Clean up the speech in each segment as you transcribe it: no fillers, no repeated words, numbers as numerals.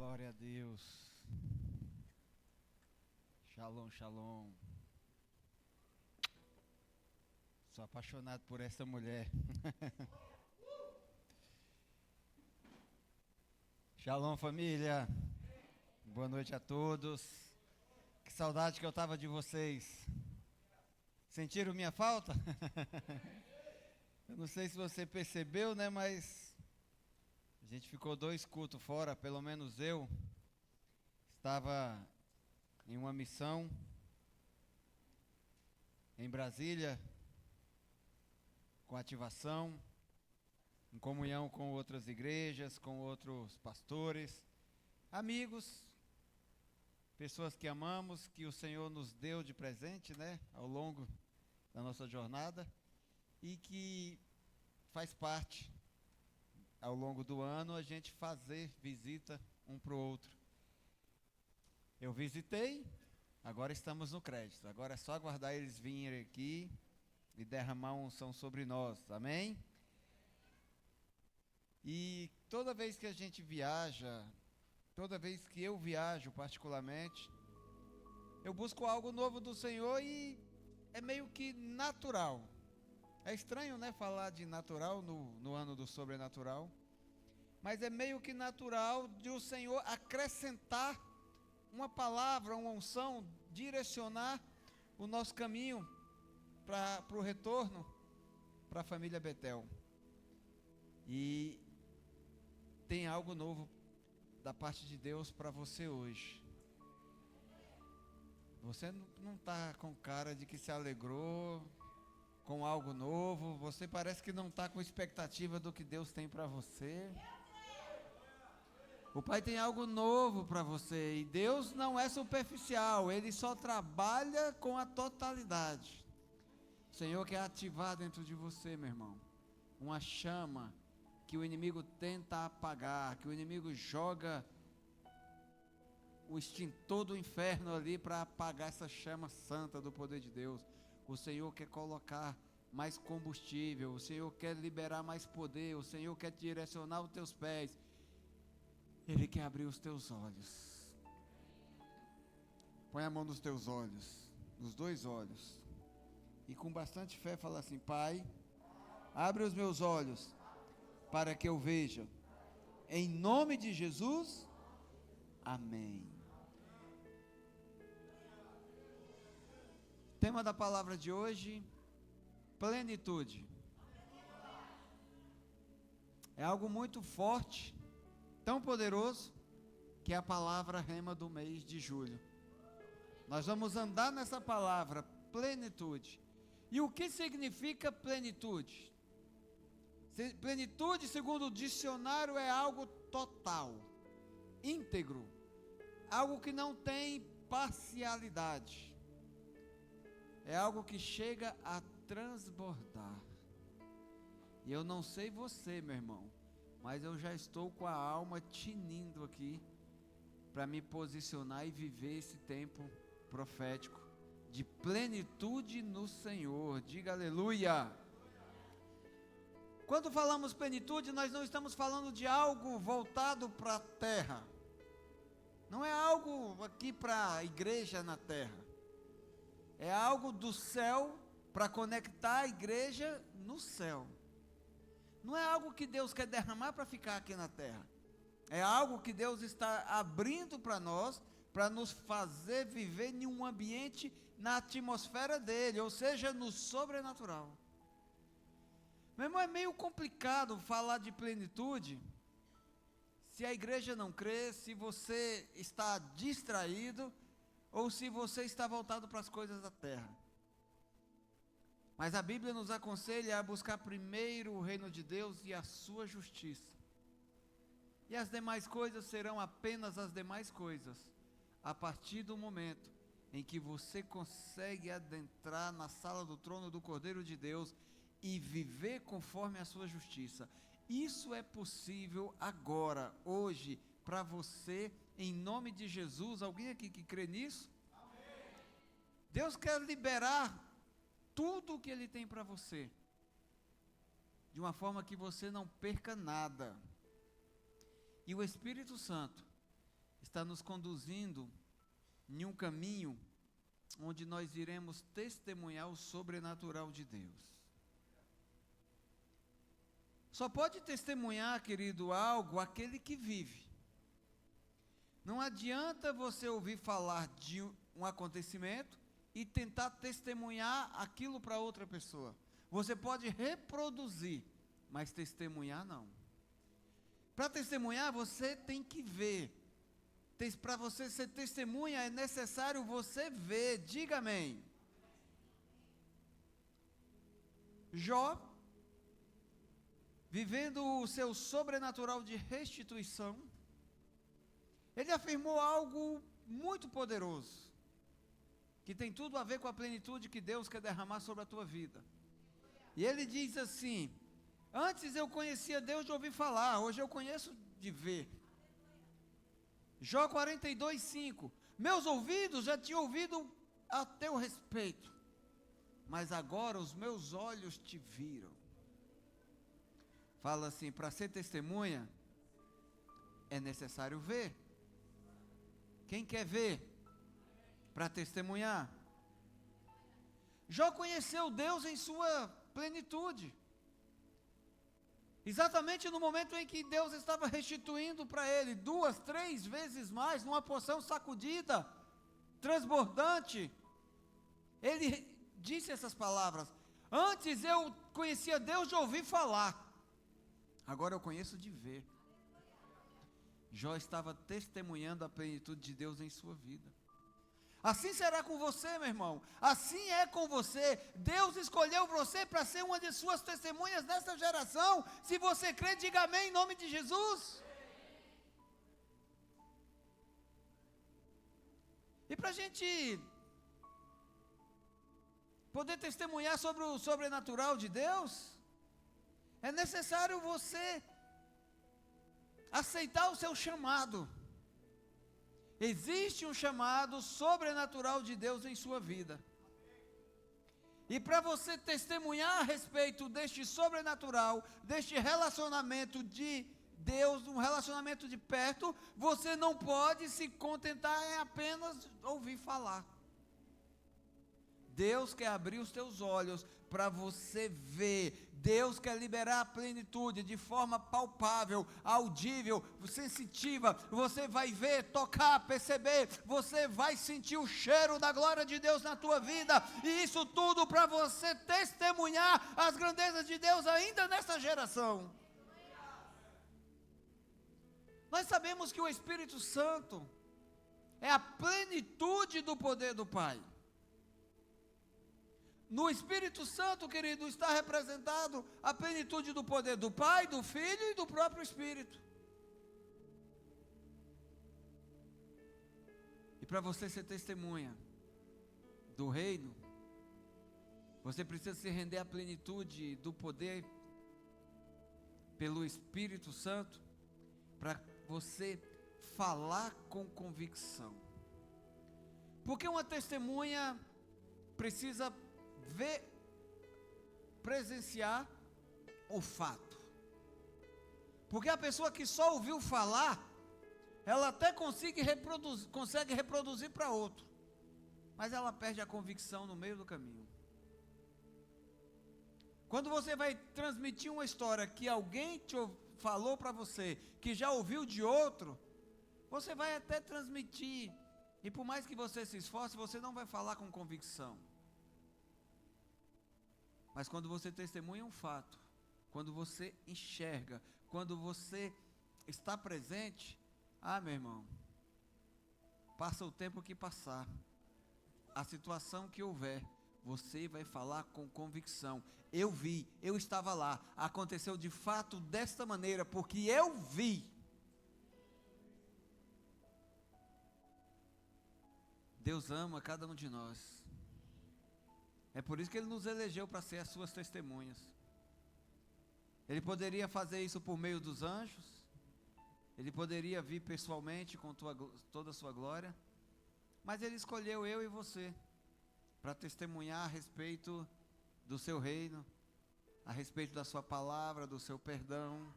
Glória a Deus. Shalom, shalom. Sou apaixonado por essa mulher. Shalom, família. Boa noite a todos. Que saudade que eu tava de vocês. Sentiram minha falta? Eu não sei se você percebeu, né, mas a gente ficou 2 cultos fora, pelo menos eu. Estava em uma missão em Brasília, com ativação, em comunhão com outras igrejas, com outros pastores, amigos, pessoas que amamos, que o Senhor nos deu de presente, né, ao longo da nossa jornada, e que faz parte, ao longo do ano, a gente fazer visita um para o outro. Eu visitei, agora estamos no crédito, agora é só aguardar eles virem aqui e derramar unção sobre nós, amém? E toda vez que a gente viaja, toda vez que eu viajo particularmente, eu busco algo novo do Senhor e é meio que natural. É estranho, né, falar de natural no ano do sobrenatural, mas é meio que natural de o Senhor acrescentar uma palavra, uma unção, direcionar o nosso caminho para o retorno para a família Betel. E tem algo novo da parte de Deus para você hoje. Você não está com cara de que se alegrou com algo novo, você parece que não está com expectativa do que Deus tem para você. O Pai tem algo novo para você e Deus não é superficial, Ele só trabalha com a totalidade. O Senhor quer ativar dentro de você, meu irmão, uma chama que o inimigo tenta apagar, que o inimigo joga o extintor do inferno ali para apagar essa chama santa do poder de Deus. O Senhor quer colocar mais combustível, o Senhor quer liberar mais poder, o Senhor quer direcionar os teus pés. Ele quer abrir os teus olhos. Põe a mão nos teus olhos, nos 2 olhos. E com bastante fé fala assim: Pai, abre os meus olhos para que eu veja. Em nome de Jesus, amém. Tema da palavra de hoje: plenitude. É algo muito forte, tão poderoso, que é a palavra rema do mês de julho. Nós vamos andar nessa palavra, plenitude. E o que significa plenitude? Plenitude, segundo o dicionário, é algo total, íntegro, algo que não tem parcialidade, é algo que chega a transbordar. E eu não sei você, meu irmão, mas eu já estou com a alma tinindo aqui para me posicionar e viver esse tempo profético de plenitude no Senhor. Diga aleluia. Quando falamos plenitude, nós não estamos falando de algo voltado para a terra. Não é algo aqui para a igreja na terra. É algo do céu para conectar a igreja no céu. Não é algo que Deus quer derramar para ficar aqui na terra. É algo que Deus está abrindo para nós, para nos fazer viver em um ambiente na atmosfera dele, ou seja, no sobrenatural. Meu irmão, é meio complicado falar de plenitude se a igreja não crê, se você está distraído ou se você está voltado para as coisas da terra. Mas a Bíblia nos aconselha a buscar primeiro o reino de Deus e a sua justiça. E as demais coisas serão apenas as demais coisas, a partir do momento em que você consegue adentrar na sala do trono do Cordeiro de Deus e viver conforme a sua justiça. Isso é possível agora, hoje, para você, em nome de Jesus. Alguém aqui que crê nisso? Amém. Deus quer liberar tudo o que Ele tem para você, de uma forma que você não perca nada. E o Espírito Santo, está nos conduzindo em um caminho onde nós iremos testemunhar o sobrenatural de Deus. Só pode testemunhar, querido, algo aquele que vive. Não adianta você ouvir falar de um acontecimento e tentar testemunhar aquilo para outra pessoa. Você pode reproduzir, mas testemunhar não. Para testemunhar, você tem que ver. Para você ser testemunha, é necessário você ver. Diga amém. Jó, vivendo o seu sobrenatural de restituição, ele afirmou algo muito poderoso, que tem tudo a ver com a plenitude que Deus quer derramar sobre a tua vida. E ele diz assim: antes eu conhecia Deus de ouvir falar, hoje eu conheço de ver. Jó 42:5, meus ouvidos já tinham ouvido a teu respeito, mas agora os meus olhos te viram. Fala assim, para ser testemunha, é necessário ver. Quem quer ver para testemunhar? Jó conheceu Deus em sua plenitude. Exatamente no momento em que Deus estava restituindo para ele 2, 3 vezes mais, numa porção sacudida, transbordante, ele disse essas palavras: antes eu conhecia Deus de ouvir falar, agora eu conheço de ver. Jó estava testemunhando a plenitude de Deus em sua vida. Assim será com você, meu irmão. Assim é com você. Deus escolheu você para ser uma de suas testemunhas nessa geração. Se você crê, diga amém em nome de Jesus. E para a gente poder testemunhar sobre o sobrenatural de Deus, é necessário você aceitar o seu chamado. Existe um chamado sobrenatural de Deus em sua vida. E para você testemunhar a respeito deste sobrenatural, deste relacionamento de Deus, um relacionamento de perto, você não pode se contentar em apenas ouvir falar. Deus quer abrir os teus olhos para você ver. Deus quer liberar a plenitude de forma palpável, audível, sensitiva. Você vai ver, tocar, perceber. Você vai sentir o cheiro da glória de Deus na tua vida. E isso tudo para você testemunhar as grandezas de Deus ainda nessa geração. Nós sabemos que o Espírito Santo é a plenitude do poder do Pai. No Espírito Santo, querido, está representado a plenitude do poder do Pai, do Filho e do próprio Espírito. E para você ser testemunha do reino, você precisa se render à plenitude do poder pelo Espírito Santo, para você falar com convicção. Porque uma testemunha precisa presenciar o fato. Porque a pessoa que só ouviu falar, ela até consegue reproduzir para outro, mas ela perde a convicção no meio do caminho. Quando você vai transmitir uma história que alguém te falou para você, que já ouviu de outro, você vai até transmitir, e por mais que você se esforce, você não vai falar com convicção. Mas quando você testemunha um fato, quando você enxerga, quando você está presente, meu irmão, passa o tempo que passar, a situação que houver, você vai falar com convicção. Eu vi, eu estava lá, aconteceu de fato desta maneira, porque eu vi. Deus ama cada um de nós. É por isso que Ele nos elegeu para ser as suas testemunhas. Ele poderia fazer isso por meio dos anjos. Ele poderia vir pessoalmente com toda a sua glória. Mas Ele escolheu eu e você para testemunhar a respeito do seu reino, a respeito da sua palavra, do seu perdão,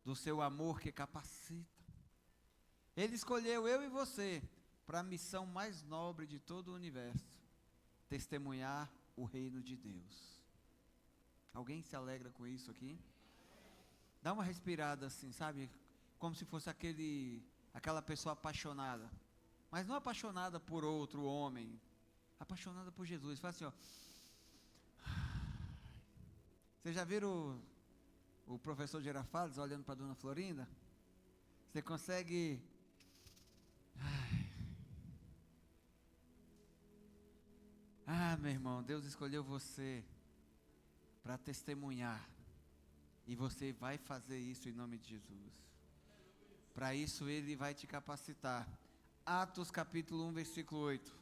do seu amor que capacita. Ele escolheu eu e você para a missão mais nobre de todo o universo: testemunhar o reino de Deus. Alguém se alegra com isso aqui? Dá uma respirada assim, sabe? Como se fosse aquela pessoa apaixonada. Mas não apaixonada por outro homem, apaixonada por Jesus. Faz assim, ó. Vocês já viram o professor Girafales olhando para a dona Florinda? Você consegue... meu irmão, Deus escolheu você para testemunhar. E você vai fazer isso em nome de Jesus. Para isso Ele vai te capacitar. Atos capítulo 1, versículo 8.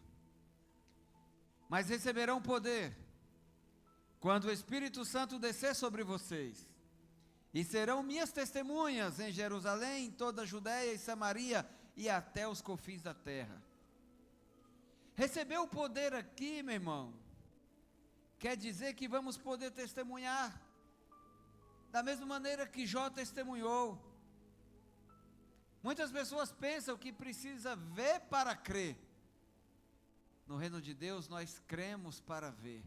Mas receberão poder quando o Espírito Santo descer sobre vocês. E serão minhas testemunhas em Jerusalém, em toda a Judéia e Samaria e até os confins da terra. Receber o poder aqui, meu irmão, quer dizer que vamos poder testemunhar da mesma maneira que Jó testemunhou. Muitas pessoas pensam que precisa ver para crer. No reino de Deus nós cremos para ver.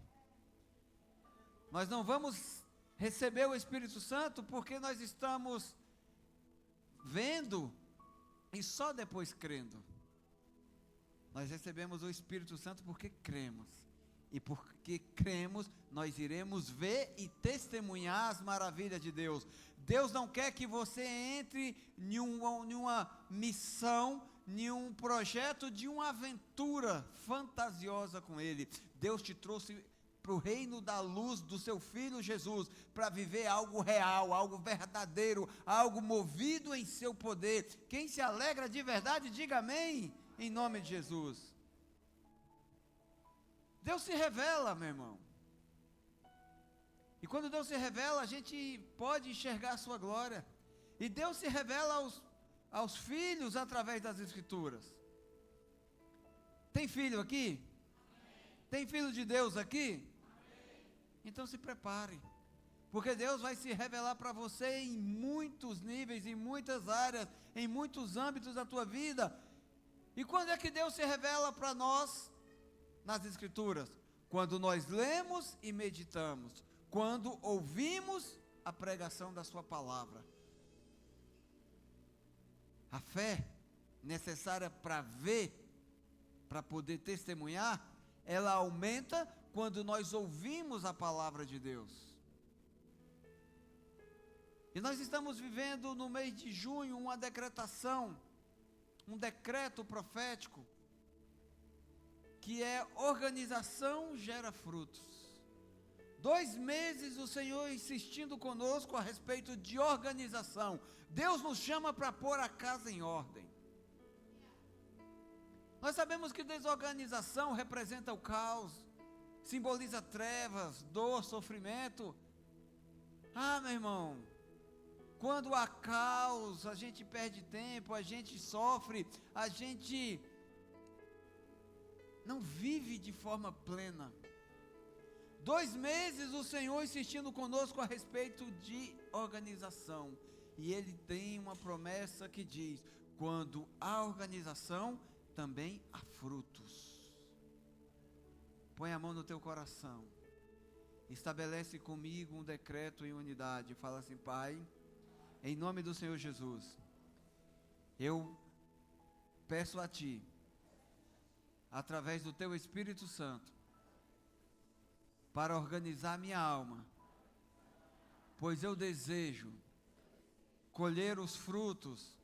Nós não vamos receber o Espírito Santo porque nós estamos vendo e só depois crendo. Nós recebemos o Espírito Santo porque cremos. E porque cremos, nós iremos ver e testemunhar as maravilhas de Deus. Deus não quer que você entre em uma missão, em um projeto de uma aventura fantasiosa com Ele. Deus te trouxe para o reino da luz do seu Filho Jesus, para viver algo real, algo verdadeiro, algo movido em seu poder. Quem se alegra de verdade, diga amém, em nome de Jesus. Deus se revela, meu irmão. E quando Deus se revela, a gente pode enxergar a sua glória. E Deus se revela aos filhos através das Escrituras. Tem filho aqui? Amém. Tem filho de Deus aqui? Amém. Então se prepare. Porque Deus vai se revelar para você em muitos níveis, em muitas áreas, em muitos âmbitos da tua vida. E quando é que Deus se revela para nós? Nas Escrituras, quando nós lemos e meditamos, quando ouvimos a pregação da sua palavra. A fé necessária para ver, para poder testemunhar, ela aumenta quando nós ouvimos a palavra de Deus. E nós estamos vivendo no mês de junho uma decretação, um decreto profético, que é organização gera frutos. 2 meses o Senhor insistindo conosco a respeito de organização. Deus nos chama para pôr a casa em ordem. Nós sabemos que desorganização representa o caos, simboliza trevas, dor, sofrimento. Meu irmão, quando há caos, a gente perde tempo, a gente sofre, a gente não vive de forma plena. 2 meses o Senhor insistindo conosco a respeito de organização. E Ele tem uma promessa que diz: quando há organização, também há frutos. Põe a mão no teu coração. Estabelece comigo um decreto em unidade. Fala assim: Pai, em nome do Senhor Jesus, eu peço a Ti, através do Teu Espírito Santo, para organizar minha alma, pois eu desejo colher os frutos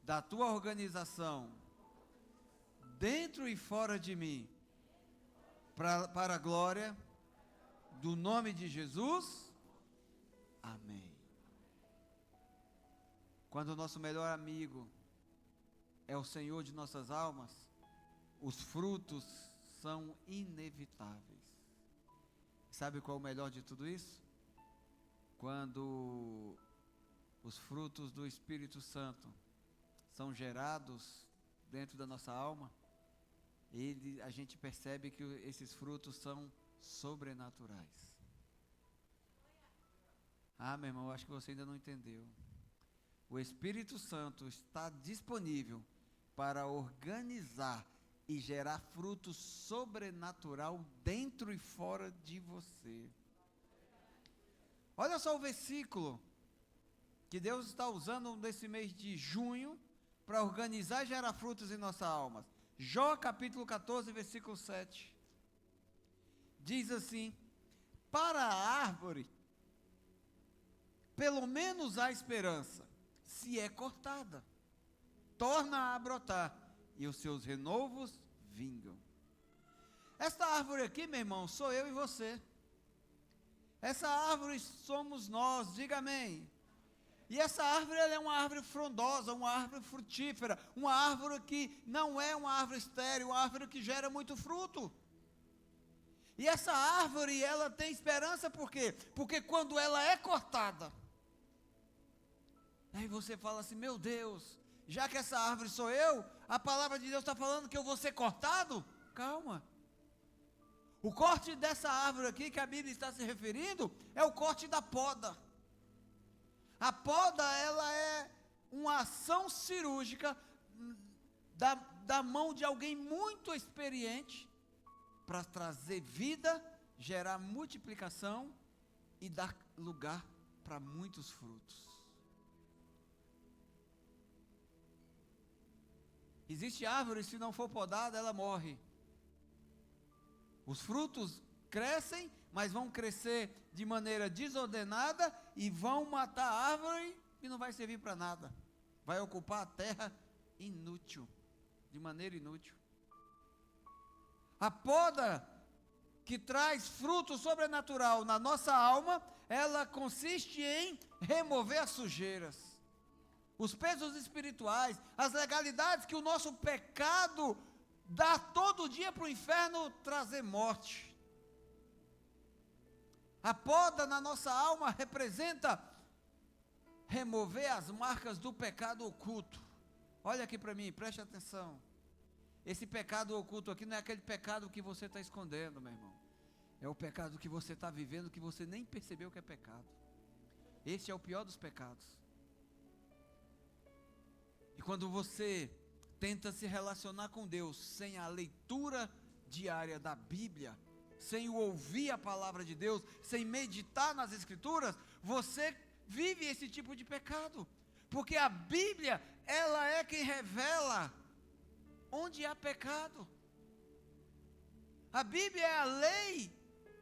da Tua organização, dentro e fora de mim, para a glória do nome de Jesus. Amém. Quando o nosso melhor amigo é o Senhor de nossas almas, os frutos são inevitáveis. Sabe qual é o melhor de tudo isso? Quando os frutos do Espírito Santo são gerados dentro da nossa alma, a gente percebe que esses frutos são sobrenaturais. Meu irmão, eu acho que você ainda não entendeu. O Espírito Santo está disponível para organizar e gerar fruto sobrenatural dentro e fora de você. Olha só o versículo que Deus está usando nesse mês de junho para organizar e gerar frutos em nossa alma. Jó capítulo 14, versículo 7. Diz assim: para a árvore, pelo menos há esperança, se é cortada, torna a brotar, e os seus renovos vingam. Esta árvore aqui, meu irmão, sou eu e você. Essa árvore somos nós, diga amém. E essa árvore, ela é uma árvore frondosa, uma árvore frutífera, uma árvore que não é uma árvore estéril, uma árvore que gera muito fruto. E essa árvore, ela tem esperança por quê? Porque quando ela é cortada, aí você fala assim, meu Deus, já que essa árvore sou eu, a palavra de Deus está falando que eu vou ser cortado? Calma. O corte dessa árvore aqui, que a Bíblia está se referindo, é o corte da poda. A poda, ela é uma ação cirúrgica da mão de alguém muito experiente para trazer vida, gerar multiplicação e dar lugar para muitos frutos. Existe árvore, se não for podada, ela morre. Os frutos crescem, mas vão crescer de maneira desordenada e vão matar a árvore e não vai servir para nada. Vai ocupar a terra inútil, de maneira inútil. A poda que traz fruto sobrenatural na nossa alma, ela consiste em remover as sujeiras, os pesos espirituais, as legalidades que o nosso pecado dá todo dia para o inferno trazer morte. A poda na nossa alma representa remover as marcas do pecado oculto. Olha aqui para mim, preste atenção. Esse pecado oculto aqui não é aquele pecado que você está escondendo, meu irmão. É o pecado que você está vivendo, que você nem percebeu que é pecado. Esse é o pior dos pecados. E quando você tenta se relacionar com Deus sem a leitura diária da Bíblia, sem o ouvir a palavra de Deus, sem meditar nas Escrituras, você vive esse tipo de pecado. Porque a Bíblia, ela é quem revela onde há pecado. A Bíblia é a lei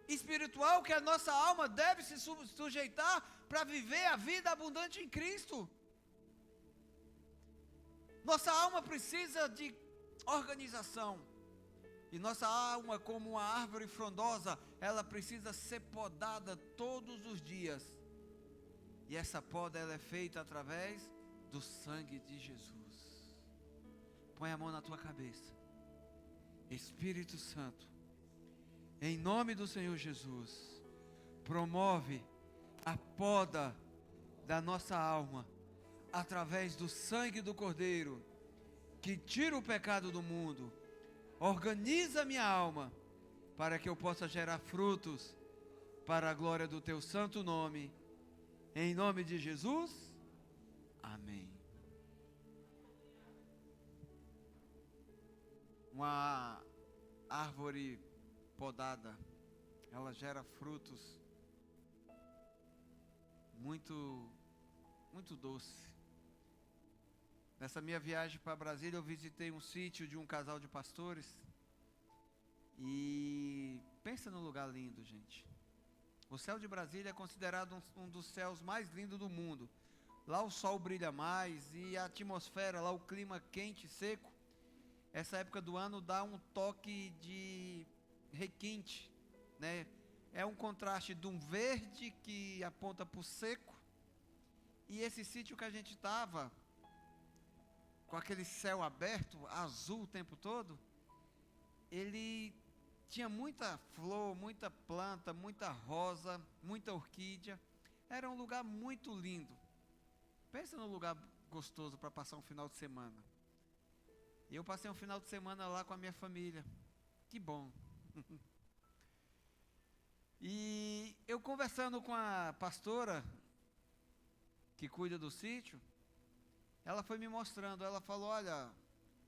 espiritual que a nossa alma deve se sujeitar para viver a vida abundante em Cristo. Nossa alma precisa de organização. E nossa alma, como uma árvore frondosa, ela precisa ser podada todos os dias. E essa poda, ela é feita através do sangue de Jesus. Põe a mão na tua cabeça. Espírito Santo, em nome do Senhor Jesus, promove a poda da nossa alma, através do sangue do Cordeiro, que tira o pecado do mundo. Organiza minha alma, para que eu possa gerar frutos, para a glória do teu santo nome. Em nome de Jesus, amém. Uma árvore podada, ela gera frutos muito doce. Nessa minha viagem para Brasília, eu visitei um sítio de um casal de pastores. E pensa num lugar lindo, gente. O céu de Brasília é considerado um dos céus mais lindos do mundo. Lá o sol brilha mais e a atmosfera, lá o clima quente, seco. Essa época do ano dá um toque de requinte, né? É um contraste de um verde que aponta para o seco. E esse sítio que a gente estava, com aquele céu aberto, azul o tempo todo, ele tinha muita flor, muita planta, muita rosa, muita orquídea. Era um lugar muito lindo. Pensa num lugar gostoso para passar um final de semana. E eu passei um final de semana lá com a minha família. Que bom. E eu conversando com a pastora que cuida do sítio, Ela foi me mostrando, ela falou, olha,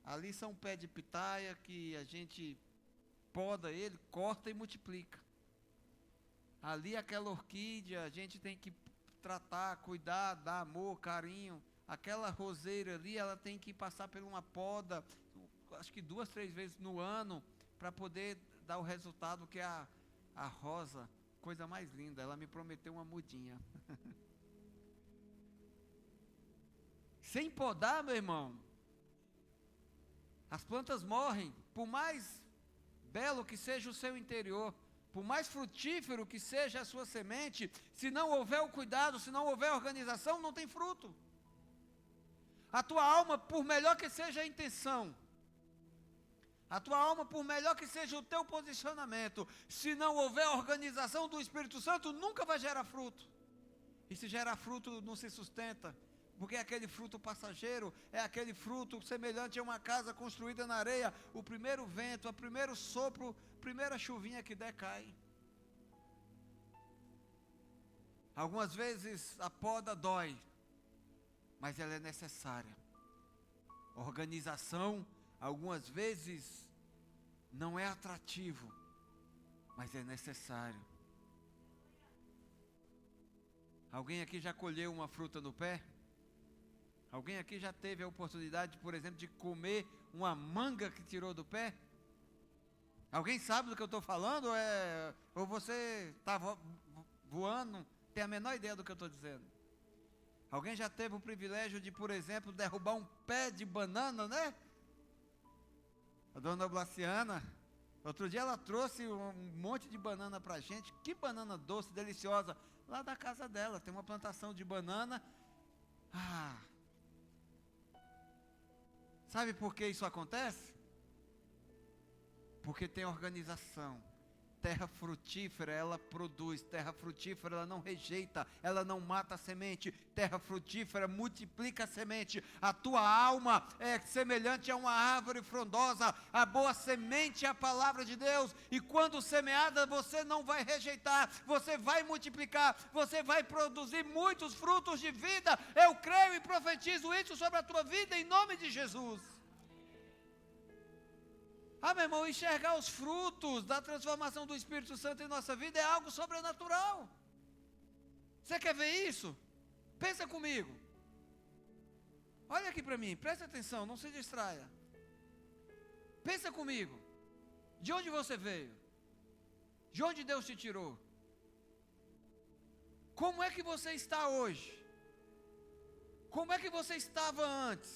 ali são um pé de pitaia que a gente poda ele, corta e multiplica. Ali aquela orquídea, a gente tem que tratar, cuidar, dar amor, carinho. Aquela roseira ali, ela tem que passar por uma poda, acho que 2, 3 vezes no ano, para poder dar o resultado que é a rosa, coisa mais linda. Ela me prometeu uma mudinha. Sem podar, meu irmão, as plantas morrem, por mais belo que seja o seu interior, por mais frutífero que seja a sua semente, se não houver o cuidado, se não houver organização, não tem fruto. A tua alma, por melhor que seja a intenção, a tua alma, por melhor que seja o teu posicionamento, se não houver organização do Espírito Santo, nunca vai gerar fruto. E se gerar fruto, não se sustenta, porque é aquele fruto passageiro, é aquele fruto semelhante a uma casa construída na areia. O primeiro vento, o primeiro sopro, a primeira chuvinha que der, cai. Algumas vezes a poda dói, mas ela é necessária. Organização, algumas vezes, não é atrativo, mas é necessário. Alguém aqui já colheu uma fruta no pé? Alguém aqui já teve a oportunidade, por exemplo, de comer uma manga que tirou do pé? Alguém sabe do que eu estou falando? Ou você está voando, tem a menor ideia do que eu estou dizendo? Alguém já teve o privilégio de, por exemplo, derrubar um pé de banana, né? A dona Blaciana, outro dia ela trouxe um monte de banana para a gente. Que banana doce, deliciosa. Lá da casa dela, tem uma plantação de banana. Sabe por que isso acontece? Porque tem organização. Terra frutífera, ela produz. Terra frutífera, ela não rejeita, ela não mata a semente. Terra frutífera multiplica a semente. A tua alma é semelhante a uma árvore frondosa. A boa semente é a palavra de Deus. E quando semeada, você não vai rejeitar. Você vai multiplicar. Você vai produzir muitos frutos de vida. Eu creio e profetizo isso sobre a tua vida em nome de Jesus. Meu irmão, enxergar os frutos da transformação do Espírito Santo em nossa vida é algo sobrenatural. Você quer ver isso? Pensa comigo. Olha aqui para mim, preste atenção, não se distraia. Pensa comigo. De onde você veio? De onde Deus te tirou? Como é que você está hoje? Como é que você estava antes?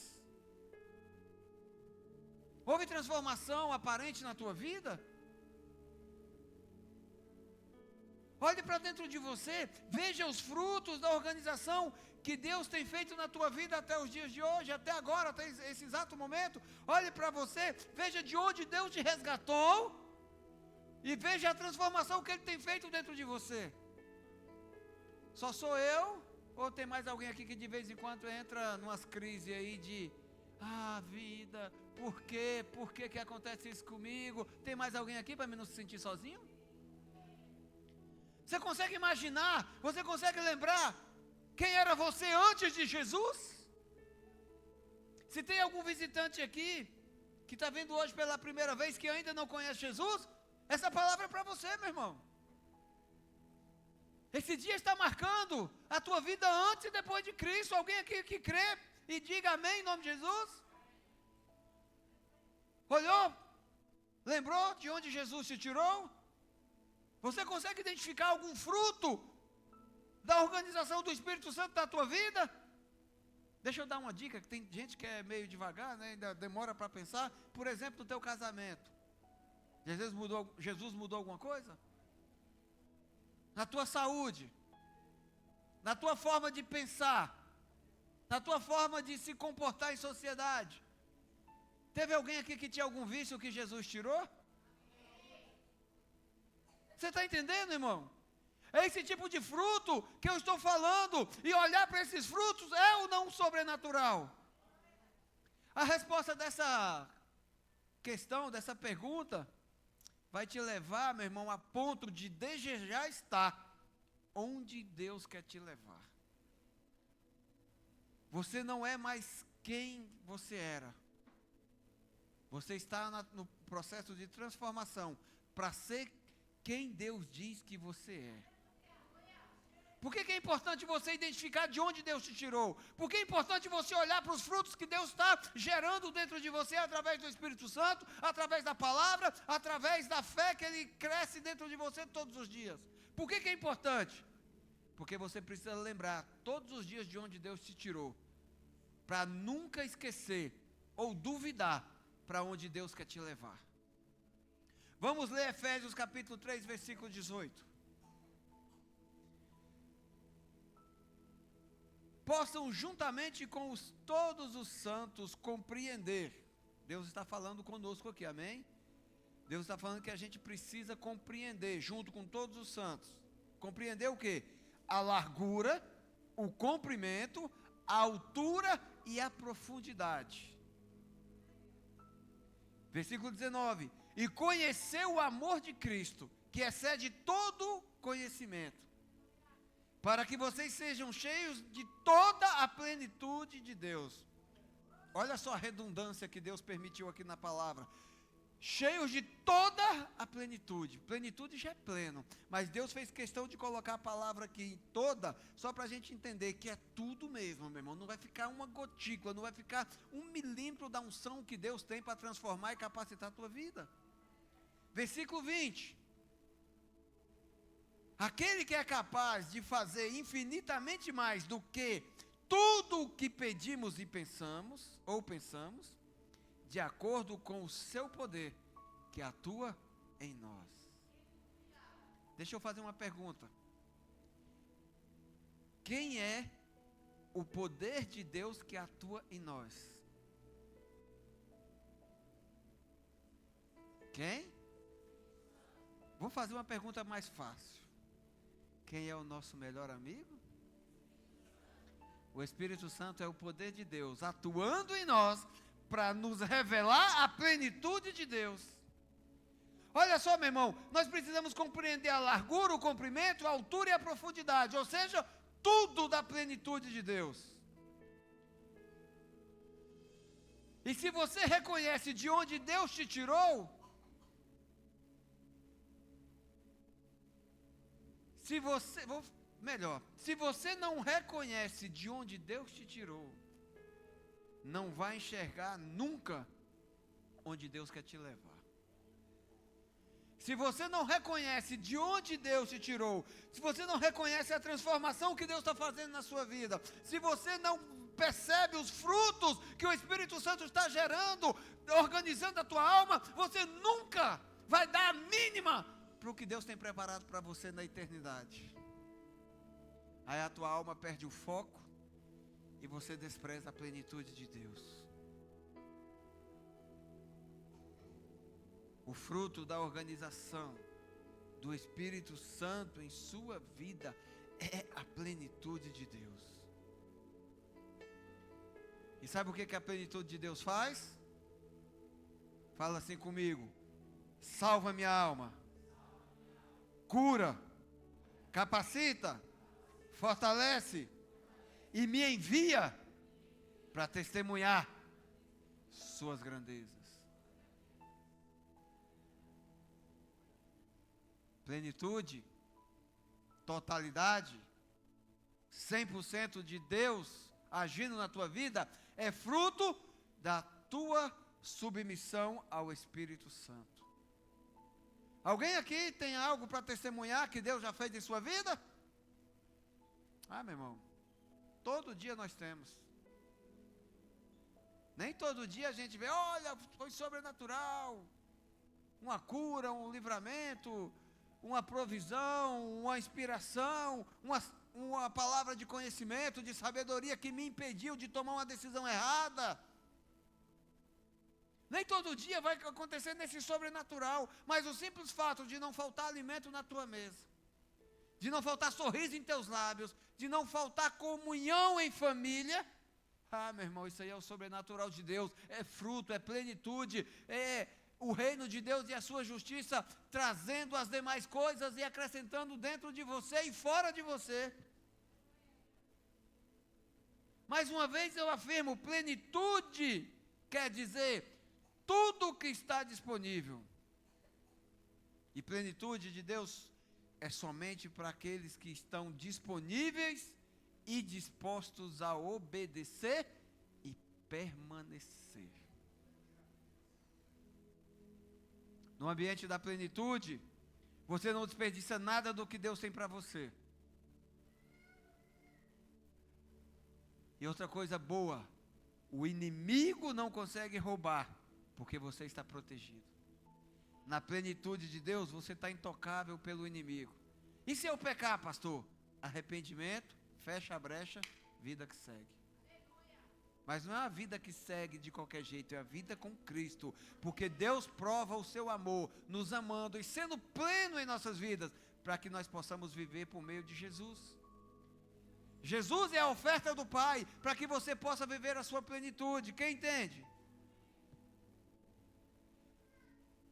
Houve transformação aparente na tua vida? Olhe para dentro de você, veja os frutos da organização que Deus tem feito na tua vida até os dias de hoje, até agora, até esse exato momento. Olhe para você, veja de onde Deus te resgatou e veja a transformação que Ele tem feito dentro de você. Só sou eu? Ou tem mais alguém aqui que de vez em quando entra numas crises aí de vida, por quê? Por que que acontece isso comigo? Tem mais alguém aqui para mim não se sentir sozinho? Você consegue imaginar? Você consegue lembrar quem era você antes de Jesus? Se tem algum visitante aqui que está vindo hoje pela primeira vez que ainda não conhece Jesus, essa palavra é para você, meu irmão. Esse dia está marcando a tua vida antes e depois de Cristo. Alguém aqui que crê e diga amém em nome de Jesus? Olhou? Lembrou de onde Jesus te tirou? Você consegue identificar algum fruto da organização do Espírito Santo da tua vida? Deixa eu dar uma dica, que tem gente que é meio devagar, né? Ainda demora para pensar. Por exemplo, no teu casamento. Jesus mudou alguma coisa? Na tua saúde? Na tua forma de pensar? Na tua forma de se comportar em sociedade? Teve alguém aqui que tinha algum vício que Jesus tirou? Você está entendendo, irmão? É esse tipo de fruto que eu estou falando. E olhar para esses frutos é ou não sobrenatural? A resposta dessa questão, dessa pergunta, vai te levar, meu irmão, a ponto de desejar estar onde Deus quer te levar. Você não é mais quem você era. Você está no processo de transformação para ser quem Deus diz que você é. Por que é importante você identificar de onde Deus te tirou? Por que é importante você olhar para os frutos que Deus está gerando dentro de você através do Espírito Santo, através da palavra, através da fé que Ele cresce dentro de você todos os dias? Por que é importante? Porque você precisa lembrar todos os dias de onde Deus te tirou, para nunca esquecer ou duvidar para onde Deus quer te levar. Vamos ler Efésios capítulo 3, versículo 18. Possam juntamente com todos os santos compreender. Deus está falando conosco aqui, amém? Deus está falando que a gente precisa compreender, junto com todos os santos. Compreender o quê? A largura, o comprimento, a altura e a profundidade. Versículo 19. E conhecer o amor de Cristo, que excede todo conhecimento, para que vocês sejam cheios de toda a plenitude de Deus. Olha só a redundância que Deus permitiu aqui na palavra. Cheios de toda a plenitude. Plenitude já é pleno, mas Deus fez questão de colocar a palavra aqui, toda, só para a gente entender que é tudo mesmo, meu irmão. Não vai ficar uma gotícula, não vai ficar 1 milímetro da unção que Deus tem para transformar e capacitar a tua vida. Versículo 20. Aquele que é capaz de fazer infinitamente mais do que tudo o que pedimos e pensamos, de acordo com o seu poder, que atua em nós. Deixa eu fazer uma pergunta. Quem é o poder de Deus que atua em nós? Quem? Vou fazer uma pergunta mais fácil. Quem é o nosso melhor amigo? O Espírito Santo é o poder de Deus atuando em nós para nos revelar a plenitude de Deus. Olha só, meu irmão, nós precisamos compreender a largura, o comprimento, a altura e a profundidade, ou seja, tudo da plenitude de Deus. E se você reconhece de onde Deus te tirou, se você não reconhece de onde Deus te tirou, não vai enxergar nunca onde Deus quer te levar. Se você não reconhece de onde Deus te tirou, se você não reconhece a transformação que Deus está fazendo na sua vida, se você não percebe os frutos que o Espírito Santo está gerando, organizando a tua alma, você nunca vai dar a mínima para o que Deus tem preparado para você na eternidade. Aí a tua alma perde o foco e você despreza a plenitude de Deus. O fruto da organização do Espírito Santo em sua vida é a plenitude de Deus. E sabe o que a plenitude de Deus faz? Fala assim comigo: salva minha alma, cura, capacita, fortalece e me envia para testemunhar suas grandezas. Plenitude, totalidade, 100% de Deus agindo na tua vida é fruto da tua submissão ao Espírito Santo. Alguém aqui tem algo para testemunhar que Deus já fez em sua vida? Ah, meu irmão, todo dia nós temos. Nem todo dia a gente vê, olha, foi sobrenatural, uma cura, um livramento, uma provisão, uma inspiração, uma palavra de conhecimento, de sabedoria que me impediu de tomar uma decisão errada. Nem todo dia vai acontecer nesse sobrenatural, mas o simples fato de não faltar alimento na tua mesa, de não faltar sorriso em teus lábios, de não faltar comunhão em família, ah, meu irmão, isso aí é o sobrenatural de Deus, é fruto, é plenitude, é o reino de Deus e a sua justiça trazendo as demais coisas e acrescentando dentro de você e fora de você. Mais uma vez eu afirmo, plenitude quer dizer tudo que está disponível. E plenitude de Deus é somente para aqueles que estão disponíveis e dispostos a obedecer e permanecer. No ambiente da plenitude, você não desperdiça nada do que Deus tem para você. E outra coisa boa, o inimigo não consegue roubar, porque você está protegido. Na plenitude de Deus, você está intocável pelo inimigo. E se eu pecar, pastor? Arrependimento, fecha a brecha, vida que segue. Mas não é a vida que segue de qualquer jeito, é a vida com Cristo. Porque Deus prova o seu amor, nos amando e sendo pleno em nossas vidas, para que nós possamos viver por meio de Jesus. Jesus é a oferta do Pai, para que você possa viver a sua plenitude. Quem entende?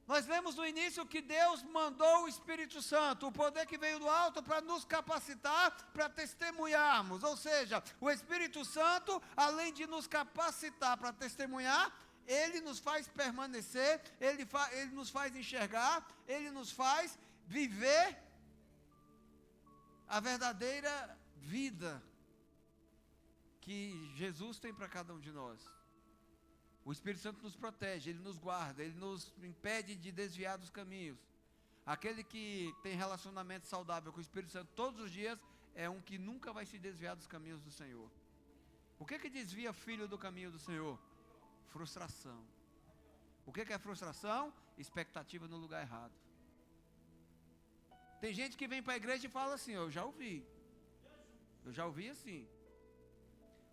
Nós vemos no início que Deus mandou o Espírito Santo, o poder que veio do alto para nos capacitar para testemunharmos. Ou seja, o Espírito Santo, além de nos capacitar para testemunhar, ele nos faz permanecer, ele nos faz enxergar, ele nos faz viver a verdadeira vida que Jesus tem para cada um de nós. O Espírito Santo nos protege, ele nos guarda, ele nos impede de desviar dos caminhos. Aquele que tem relacionamento saudável com o Espírito Santo todos os dias é um que nunca vai se desviar dos caminhos do Senhor. O que desvia filho do caminho do Senhor? Frustração. O que é frustração? Expectativa no lugar errado. Tem gente que vem para a igreja e fala assim, eu já ouvi assim.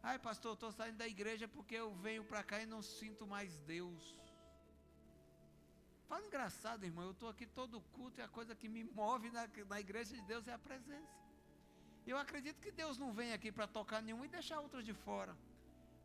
Ai, pastor, eu estou saindo da igreja porque eu venho para cá e não sinto mais Deus. Fala engraçado, irmão, eu estou aqui todo culto e a coisa que me move na igreja de Deus é a presença. Eu acredito que Deus não vem aqui para tocar nenhum e deixar outros de fora.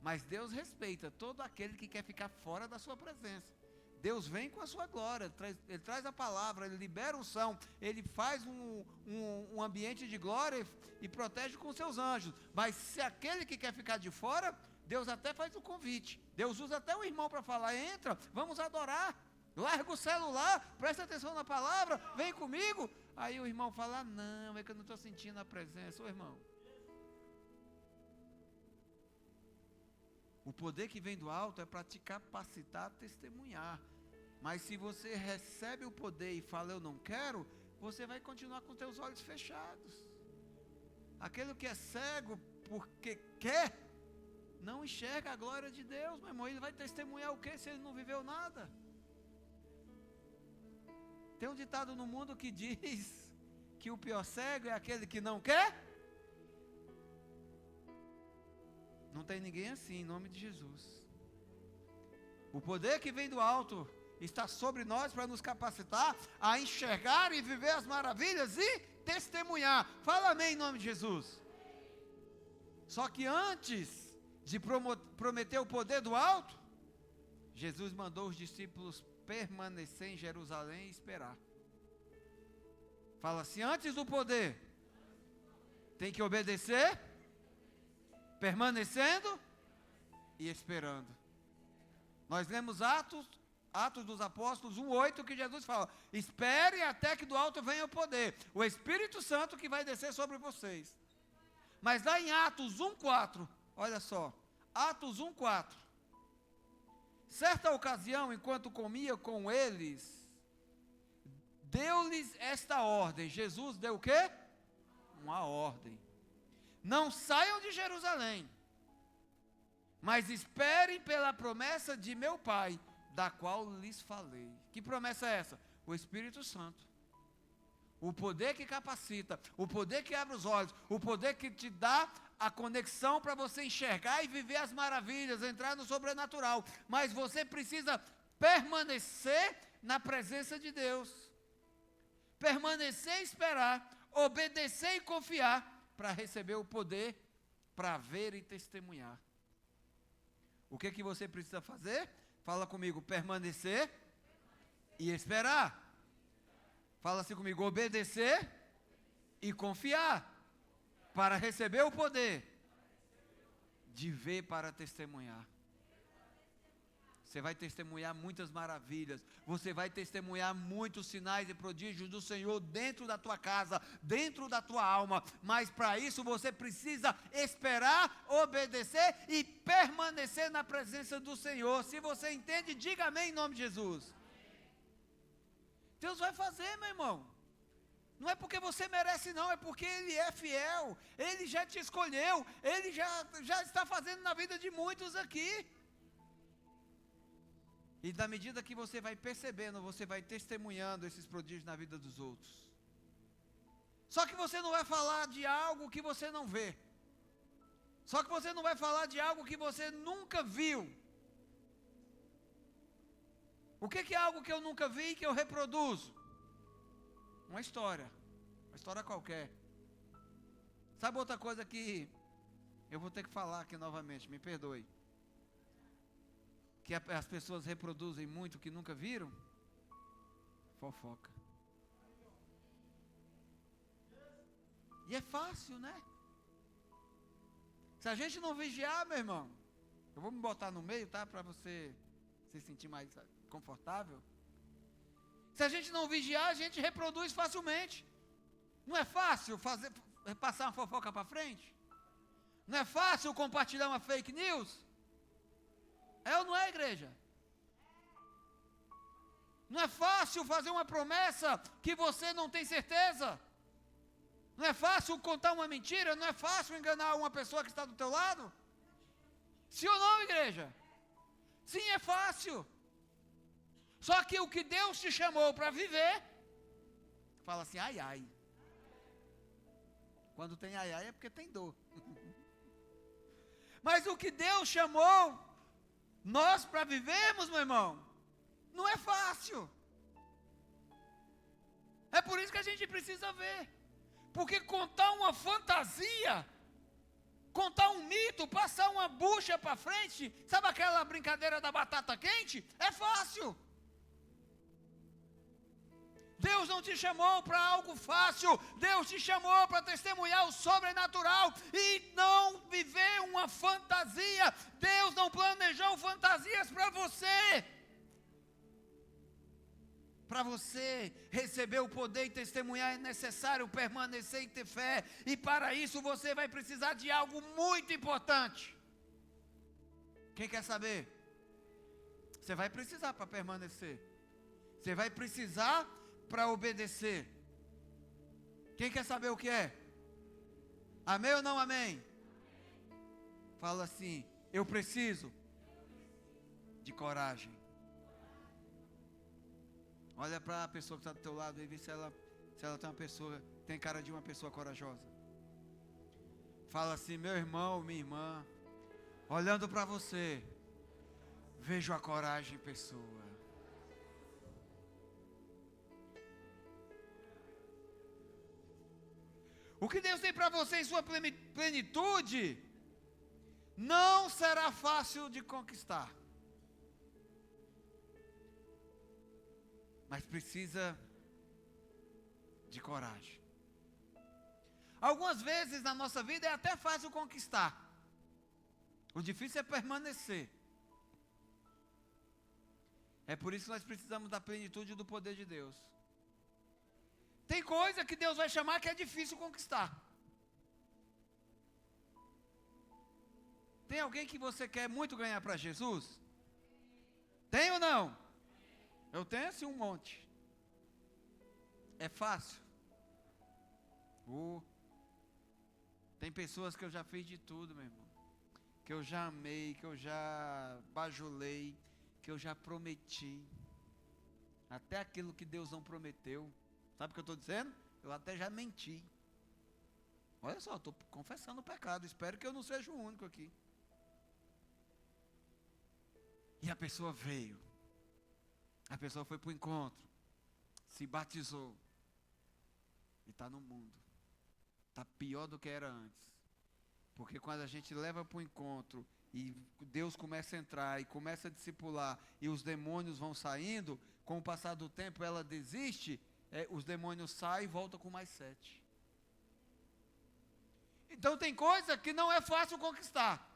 Mas Deus respeita todo aquele que quer ficar fora da sua presença. Deus vem com a sua glória, ele traz a palavra, ele libera unção, ele faz um ambiente de glória e protege com seus anjos. Mas se aquele que quer ficar de fora, Deus até faz o convite. Deus usa até o irmão para falar, entra, vamos adorar. Larga o celular, presta atenção na palavra, vem comigo. Aí o irmão fala, não, é que eu não estou sentindo a presença. Ô irmão, o poder que vem do alto é para te capacitar a testemunhar. Mas se você recebe o poder e fala, eu não quero, você vai continuar com teus olhos fechados. Aquele que é cego porque quer, não enxerga a glória de Deus, meu irmão. Ele vai testemunhar o quê se ele não viveu nada? Tem um ditado no mundo que diz que o pior cego é aquele que não quer. Não tem ninguém assim, em nome de Jesus. O poder que vem do alto está sobre nós para nos capacitar a enxergar e viver as maravilhas e testemunhar. Fala amém em nome de Jesus. Só que antes de prometer o poder do alto, Jesus mandou os discípulos permanecer em Jerusalém e esperar. Fala assim, antes do poder, tem que obedecer, permanecendo e esperando. Nós lemos Atos dos Apóstolos 1:8, que Jesus fala, espere até que do alto venha o poder, o Espírito Santo que vai descer sobre vocês. Mas lá em Atos 1:4, olha só, Atos 1:4, certa ocasião, enquanto comia com eles, deu-lhes esta ordem. Jesus deu o quê? Uma ordem. Não saiam de Jerusalém, mas esperem pela promessa de meu Pai, da qual lhes falei. Que promessa é essa? O Espírito Santo. O poder que capacita, o poder que abre os olhos, o poder que te dá a conexão para você enxergar e viver as maravilhas, entrar no sobrenatural. Mas você precisa permanecer na presença de Deus. Permanecer e esperar, obedecer e confiar, para receber o poder, para ver e testemunhar. O que você precisa fazer? Fala comigo, permanecer e esperar. Fala assim comigo, obedecer e confiar, para receber o poder De ver para testemunhar. Você vai testemunhar muitas maravilhas. Você vai testemunhar muitos sinais e prodígios do Senhor dentro da tua casa, dentro da tua alma. Mas para isso você precisa esperar, obedecer e permanecer na presença do Senhor. Se você entende, diga amém em nome de Jesus. Deus vai fazer, meu irmão. Não é porque você merece não, é porque Ele é fiel. Ele já te escolheu. Ele já está fazendo na vida de muitos aqui. E na medida que você vai percebendo, você vai testemunhando esses prodígios na vida dos outros. Só que você não vai falar de algo que você não vê. Só que você não vai falar de algo que você nunca viu. O que é algo que eu nunca vi e que eu reproduzo? Uma história qualquer. Sabe outra coisa que eu vou ter que falar aqui novamente, me perdoe. Que as pessoas reproduzem muito que nunca viram? Fofoca. E é fácil, né? Se a gente não vigiar, meu irmão, eu vou me botar no meio, tá? Para você se sentir mais confortável. Se a gente não vigiar, a gente reproduz facilmente. Não é fácil passar uma fofoca para frente? Não é fácil compartilhar uma fake news? É ou não é, igreja? Não é fácil fazer uma promessa que você não tem certeza? Não é fácil contar uma mentira? Não é fácil enganar uma pessoa que está do teu lado? Sim ou não, igreja? Sim, é fácil. Só que o que Deus te chamou para viver, fala assim, ai, ai. Quando tem ai, ai é porque tem dor. Mas o que Deus chamou nós para vivermos, meu irmão, não é fácil. É por isso que a gente precisa ver. Porque contar uma fantasia, contar um mito, passar uma bucha para frente, sabe aquela brincadeira da batata quente? É fácil. Deus não te chamou para algo fácil. Deus te chamou para testemunhar o sobrenatural e não viver uma fantasia. Deus não planejou fantasias para você. Para você receber o poder e testemunhar é necessário permanecer e ter fé. E para isso você vai precisar de algo muito importante. Quem quer saber? Você vai precisar para permanecer. Você vai precisar para obedecer. Quem quer saber o que é? Amém ou não amém? Fala assim, eu preciso de coragem. Olha para a pessoa que está do teu lado e vê se ela tem cara de uma pessoa corajosa. Fala assim, meu irmão, minha irmã, olhando para você, vejo a coragem em pessoa. O que Deus tem para você em sua plenitude não será fácil de conquistar. Mas precisa de coragem. Algumas vezes na nossa vida é até fácil conquistar. O difícil é permanecer. É por isso que nós precisamos da plenitude do poder de Deus. Tem coisa que Deus vai chamar que é difícil conquistar. Tem alguém que você quer muito ganhar para Jesus? Tem ou não? Eu tenho assim um monte. É fácil? Tem pessoas que eu já fiz de tudo, meu irmão. Que eu já amei, que eu já bajulei, que eu já prometi. Até aquilo que Deus não prometeu. Sabe o que eu estou dizendo? Eu até já menti. Olha só, estou confessando o pecado. Espero que eu não seja o único aqui. E a pessoa veio. A pessoa foi para o encontro. Se batizou. E está no mundo. Está pior do que era antes. Porque quando a gente leva para o encontro e Deus começa a entrar e começa a discipular e os demônios vão saindo, com o passar do tempo ela desiste. Os demônios saem e voltam com mais 7. Então tem coisa que não é fácil conquistar.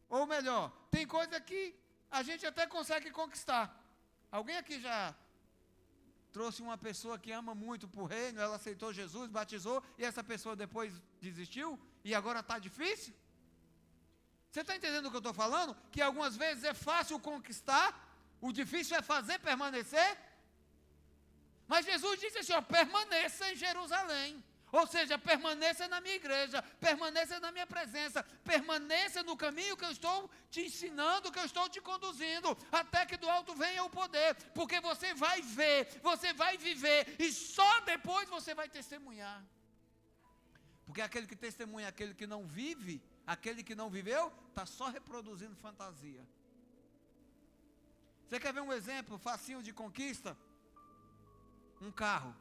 Ou melhor, tem coisa que a gente até consegue conquistar. Alguém aqui já trouxe uma pessoa que ama muito para o reino, ela aceitou Jesus, batizou, e essa pessoa depois desistiu, e agora está difícil? Você está entendendo o que eu estou falando? Que algumas vezes é fácil conquistar, o difícil é fazer permanecer. Mas Jesus disse assim, ó, permaneça em Jerusalém. Ou seja, permaneça na minha igreja, permaneça na minha presença, permaneça no caminho que eu estou te ensinando, que eu estou te conduzindo, até que do alto venha o poder, porque você vai ver, você vai viver, e só depois você vai testemunhar. Porque aquele que testemunha, aquele que não vive, aquele que não viveu, está só reproduzindo fantasia. Você quer ver um exemplo facinho de conquista? Um carro.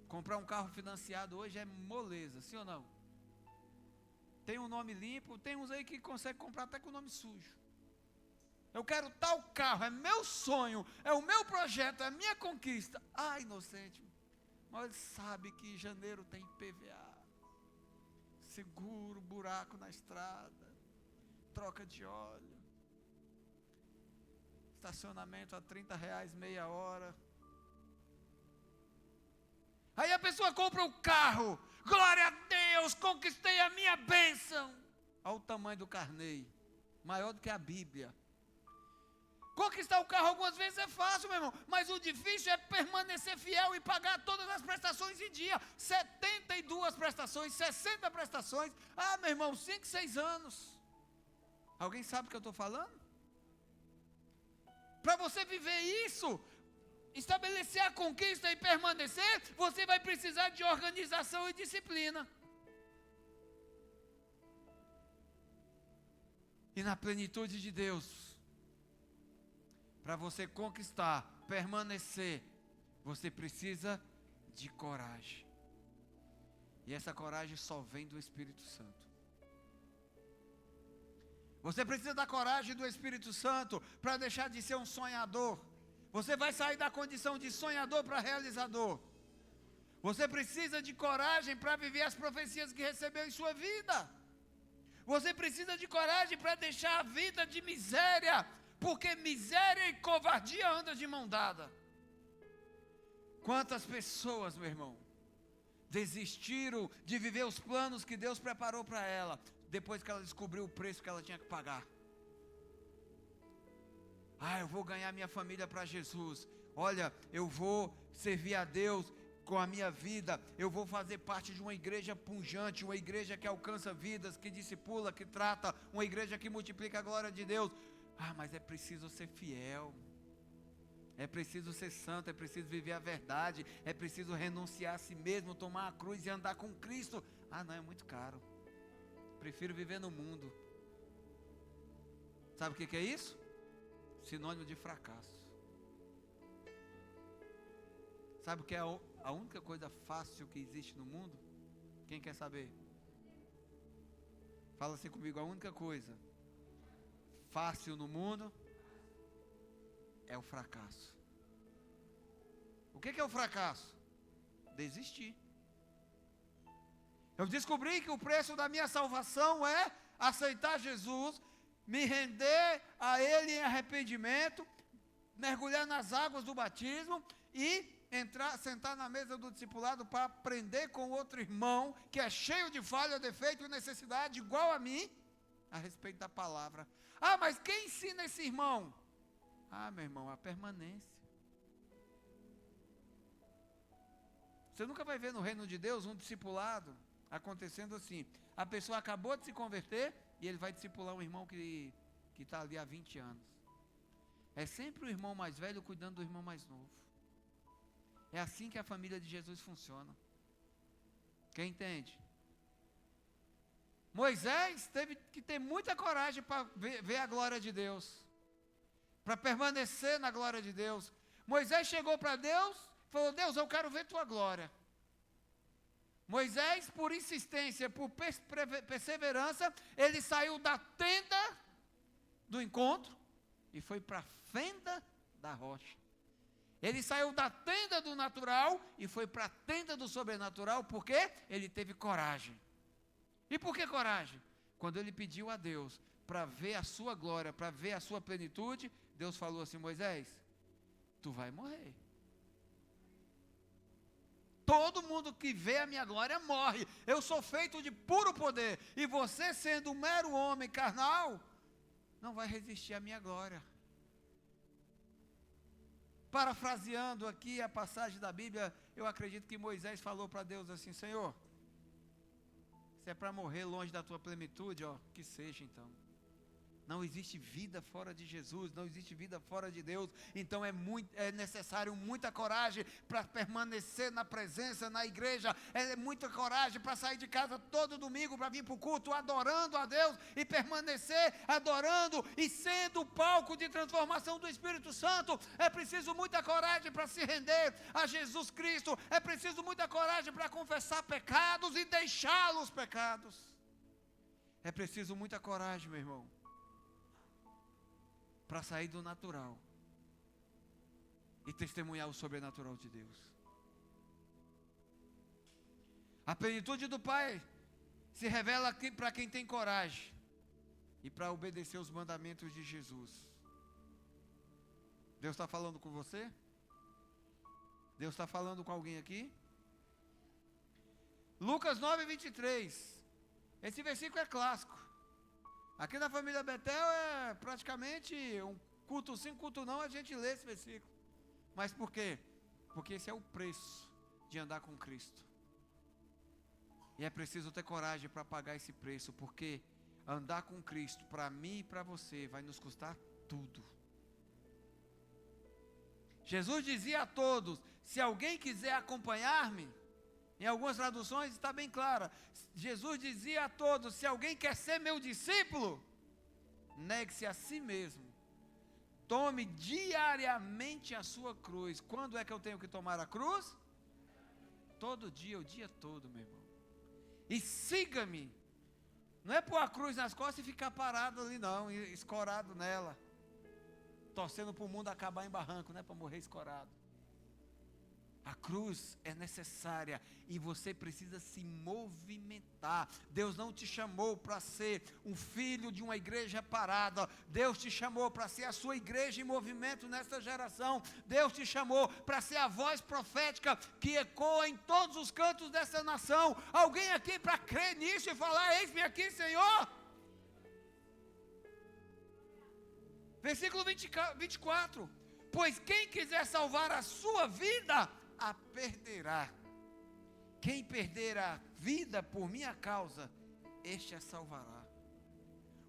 Comprar um carro financiado hoje é moleza, sim ou não? Tem um nome limpo, tem uns aí que conseguem comprar até com o nome sujo. Eu quero tal carro, é meu sonho, é o meu projeto, é a minha conquista. Ah, inocente, mas sabe que em janeiro tem IPVA, seguro, buraco na estrada, troca de óleo, estacionamento a R$30 meia hora. Aí a pessoa compra o carro, glória a Deus, conquistei a minha bênção. Olha o tamanho do carneiro, maior do que a Bíblia. Conquistar o carro algumas vezes é fácil, meu irmão, mas o difícil é permanecer fiel e pagar todas as prestações em dia. 72 prestações, 60 prestações. Ah, meu irmão, 5, 6 anos. Alguém sabe o que eu estou falando? Para você viver isso, estabelecer a conquista e permanecer, você vai precisar de organização e disciplina. E na plenitude de Deus, para você conquistar, permanecer, você precisa de coragem. E essa coragem só vem do Espírito Santo. Você precisa da coragem do Espírito Santo para deixar de ser um sonhador. Você vai sair da condição de sonhador para realizador. Você precisa de coragem para viver as profecias que recebeu em sua vida. Você precisa de coragem para deixar a vida de miséria, porque miséria e covardia andam de mão dada. Quantas pessoas, meu irmão, desistiram de viver os planos que Deus preparou para ela, depois que ela descobriu o preço que ela tinha que pagar. Ah, eu vou ganhar minha família para Jesus. Olha, eu vou servir a Deus com a minha vida. Eu vou fazer parte de uma igreja pujante, uma igreja que alcança vidas, que discipula, que trata, uma igreja que multiplica a glória de Deus. Ah, mas é preciso ser fiel. É preciso ser santo, é preciso viver a verdade, é preciso renunciar a si mesmo, tomar a cruz e andar com Cristo. Ah, não, é muito caro. Prefiro viver no mundo. Sabe o que é isso? Sinônimo de fracasso. Sabe o que é a única coisa fácil que existe no mundo? Quem quer saber? Fala assim comigo, a única coisa fácil no mundo é o fracasso. O que é o fracasso? Desistir. Eu descobri que o preço da minha salvação é aceitar Jesus, me render a Ele em arrependimento, mergulhar nas águas do batismo e sentar na mesa do discipulado para aprender com outro irmão que é cheio de falha, defeito e necessidade igual a mim, a respeito da palavra. Ah, mas quem ensina esse irmão? Ah, meu irmão, a permanência. Você nunca vai ver no reino de Deus um discipulado acontecendo assim. A pessoa acabou de se converter e ele vai discipular um irmão que está ali há 20 anos. É sempre o irmão mais velho cuidando do irmão mais novo. É assim que a família de Jesus funciona. Quem entende? Moisés teve que ter muita coragem para ver a glória de Deus, para permanecer na glória de Deus. Moisés chegou para Deus e falou: Deus, eu quero ver tua glória. Moisés, por insistência, por perseverança, ele saiu da tenda do encontro e foi para a fenda da rocha. Ele saiu da tenda do natural e foi para a tenda do sobrenatural, porque ele teve coragem. E por que coragem? quando ele pediu a Deus para ver a sua glória, para ver a sua plenitude, Deus falou assim: Moisés, tu vai morrer. Todo mundo que vê a minha glória morre. Eu sou feito de puro poder. E você, sendo um mero homem carnal, não vai resistir à minha glória. Parafraseando aqui a passagem da Bíblia, eu acredito que Moisés falou para Deus assim: Senhor, se é para morrer longe da tua plenitude, que seja então. Não existe vida fora de Jesus, não existe vida fora de Deus. Então é necessário muita coragem para permanecer na presença, na igreja. É muita coragem para sair de casa todo domingo, para vir para o culto adorando a Deus e permanecer adorando e sendo o palco de transformação do Espírito Santo. É preciso muita coragem para se render a Jesus Cristo. É preciso muita coragem para confessar pecados e deixá-los pecados. É preciso muita coragem, meu irmão, para sair do natural e testemunhar o sobrenatural de Deus. A plenitude do Pai se revela para quem tem coragem e para obedecer os mandamentos de Jesus. Deus está falando com você? Deus está falando com alguém aqui? Lucas 9:23. Esse versículo é clássico. Aqui na família Betel é praticamente um culto sim, culto não, a gente lê esse versículo. Mas por quê? Porque esse é o preço de andar com Cristo. E é preciso ter coragem para pagar esse preço, porque andar com Cristo, para mim e para você, vai nos custar tudo. Jesus dizia a todos: se alguém quiser acompanhar-me, em algumas traduções está bem clara, Jesus dizia a todos: se alguém quer ser meu discípulo, negue-se a si mesmo, tome diariamente a sua cruz. Quando é que eu tenho que tomar a cruz? Todo dia, o dia todo, meu irmão. E siga-me. Não é pôr a cruz nas costas e ficar parado ali não, escorado nela, torcendo para o mundo acabar em barranco, não é para morrer escorado. A cruz é necessária e você precisa se movimentar. Deus não te chamou para ser um filho de uma igreja parada. Deus te chamou para ser a sua igreja em movimento nesta geração. Deus te chamou para ser a voz profética que ecoa em todos os cantos dessa nação. Alguém aqui para crer nisso e falar: eis-me aqui, Senhor? Versículo 24. Pois quem quiser salvar a sua vida, a perderá. Quem perder a vida por minha causa, este a salvará.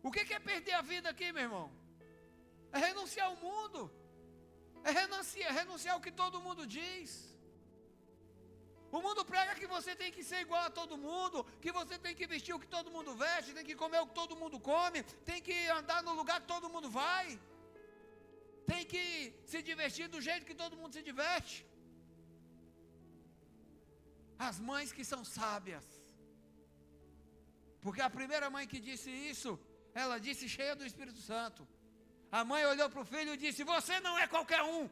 O que é perder a vida aqui, meu irmão? É renunciar ao mundo. É renunciar ao que todo mundo diz. O mundo prega que você tem que ser igual a todo mundo, que você tem que vestir o que todo mundo veste, tem que comer o que todo mundo come, tem que andar no lugar que todo mundo vai, tem que se divertir do jeito que todo mundo se diverte. As mães que são sábias, porque a primeira mãe que disse isso, ela disse cheia do Espírito Santo. A mãe olhou para o filho e disse: você não é qualquer um.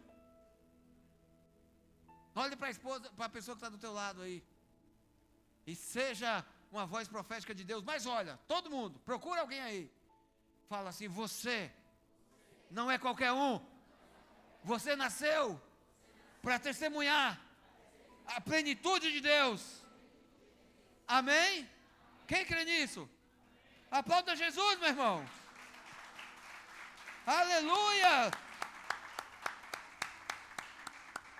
Olhe para a esposa, para a pessoa que está do teu lado aí, e seja uma voz profética de Deus. Mas olha, todo mundo, procura alguém aí, fala assim: você não é qualquer um. Você nasceu para testemunhar a plenitude de Deus. Amém? Quem crê nisso? Aplauda Jesus, meu irmão. Aleluia!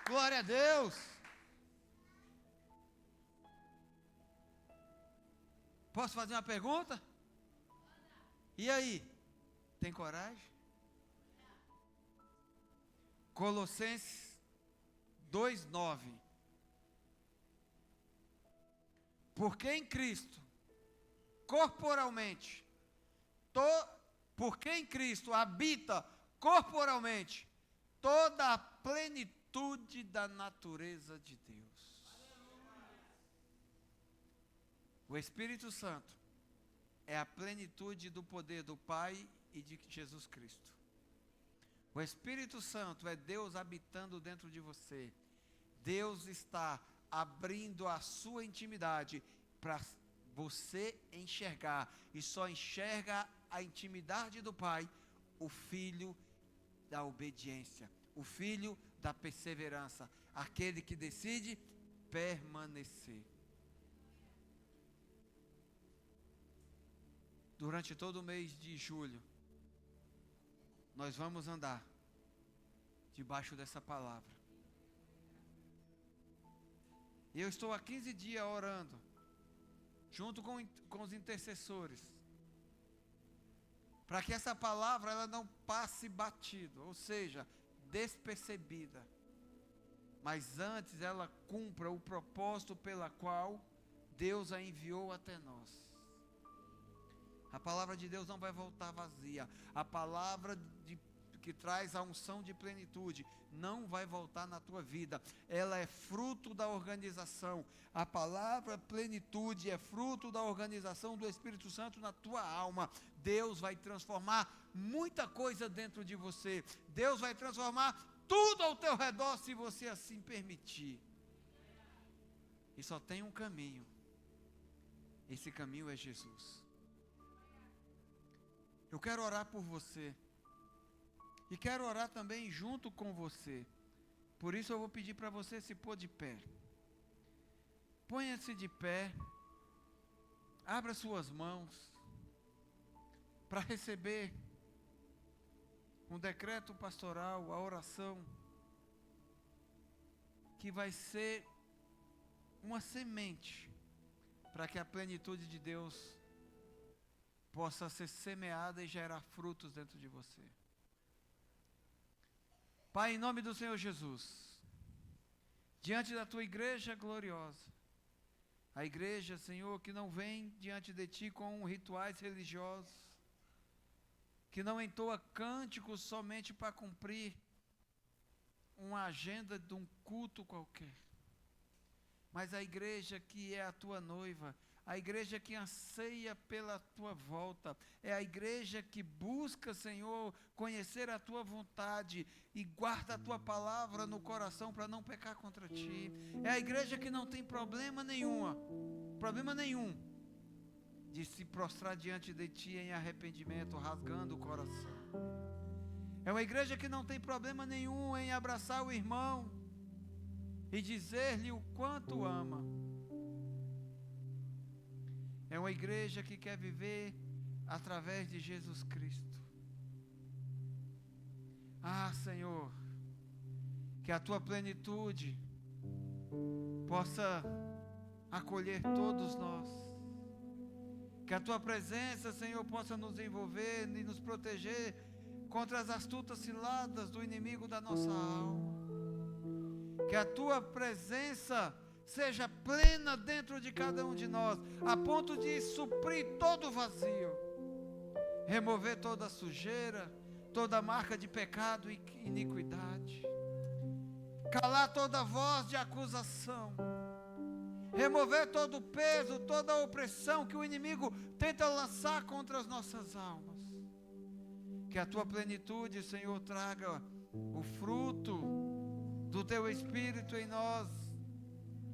Glória a Deus. Posso fazer uma pergunta? E aí? Tem coragem? Colossenses 2:9. Porque em Cristo, corporalmente, porque em Cristo habita corporalmente toda a plenitude da natureza de Deus. O Espírito Santo é a plenitude do poder do Pai e de Jesus Cristo. O Espírito Santo é Deus habitando dentro de você. Deus está abrindo a sua intimidade para você enxergar, e só enxerga a intimidade do Pai, o filho da obediência, o filho da perseverança, aquele que decide permanecer. Durante todo o mês de julho, nós vamos andar debaixo dessa palavra. Eu estou há 15 dias orando, junto com os intercessores, para que essa palavra ela não passe batido, ou seja, despercebida, mas antes ela cumpra o propósito pela qual Deus a enviou até nós. A palavra de Deus não vai voltar vazia. A palavra que traz a unção de plenitude não vai voltar na tua vida. Ela é fruto da organização. A palavra plenitude é fruto da organização do Espírito Santo na tua alma. Deus vai transformar muita coisa dentro de você. Deus vai transformar tudo ao teu redor, se você assim permitir. E só tem um caminho. Esse caminho é Jesus. Eu quero orar por você. E quero orar também junto com você. Por isso eu vou pedir para você se pôr de pé. Ponha-se de pé. Abra suas mãos. Para receber um decreto pastoral, a oração, que vai ser uma semente para que a plenitude de Deus possa ser semeada e gerar frutos dentro de você. Pai, em nome do Senhor Jesus, diante da tua igreja gloriosa, a igreja, Senhor, que não vem diante de ti com rituais religiosos, que não entoa cânticos somente para cumprir uma agenda de um culto qualquer, mas a igreja que é a tua noiva, a igreja que anseia pela tua volta, é a igreja que busca, Senhor, conhecer a tua vontade e guarda a tua palavra no coração para não pecar contra ti. É a igreja que não tem problema nenhum de se prostrar diante de ti em arrependimento, rasgando o coração. É uma igreja que não tem problema nenhum em abraçar o irmão e dizer-lhe o quanto ama. É uma igreja que quer viver através de Jesus Cristo. Ah, Senhor, que a tua plenitude possa acolher todos nós. Que a tua presença, Senhor, possa nos envolver e nos proteger contra as astutas ciladas do inimigo da nossa alma. Que a tua presença seja plena dentro de cada um de nós, a ponto de suprir todo o vazio, remover toda a sujeira, toda a marca de pecado e iniquidade, calar toda voz de acusação, remover todo o peso, toda a opressão que o inimigo tenta lançar contra as nossas almas. Que a tua plenitude, Senhor, traga o fruto do teu Espírito em nós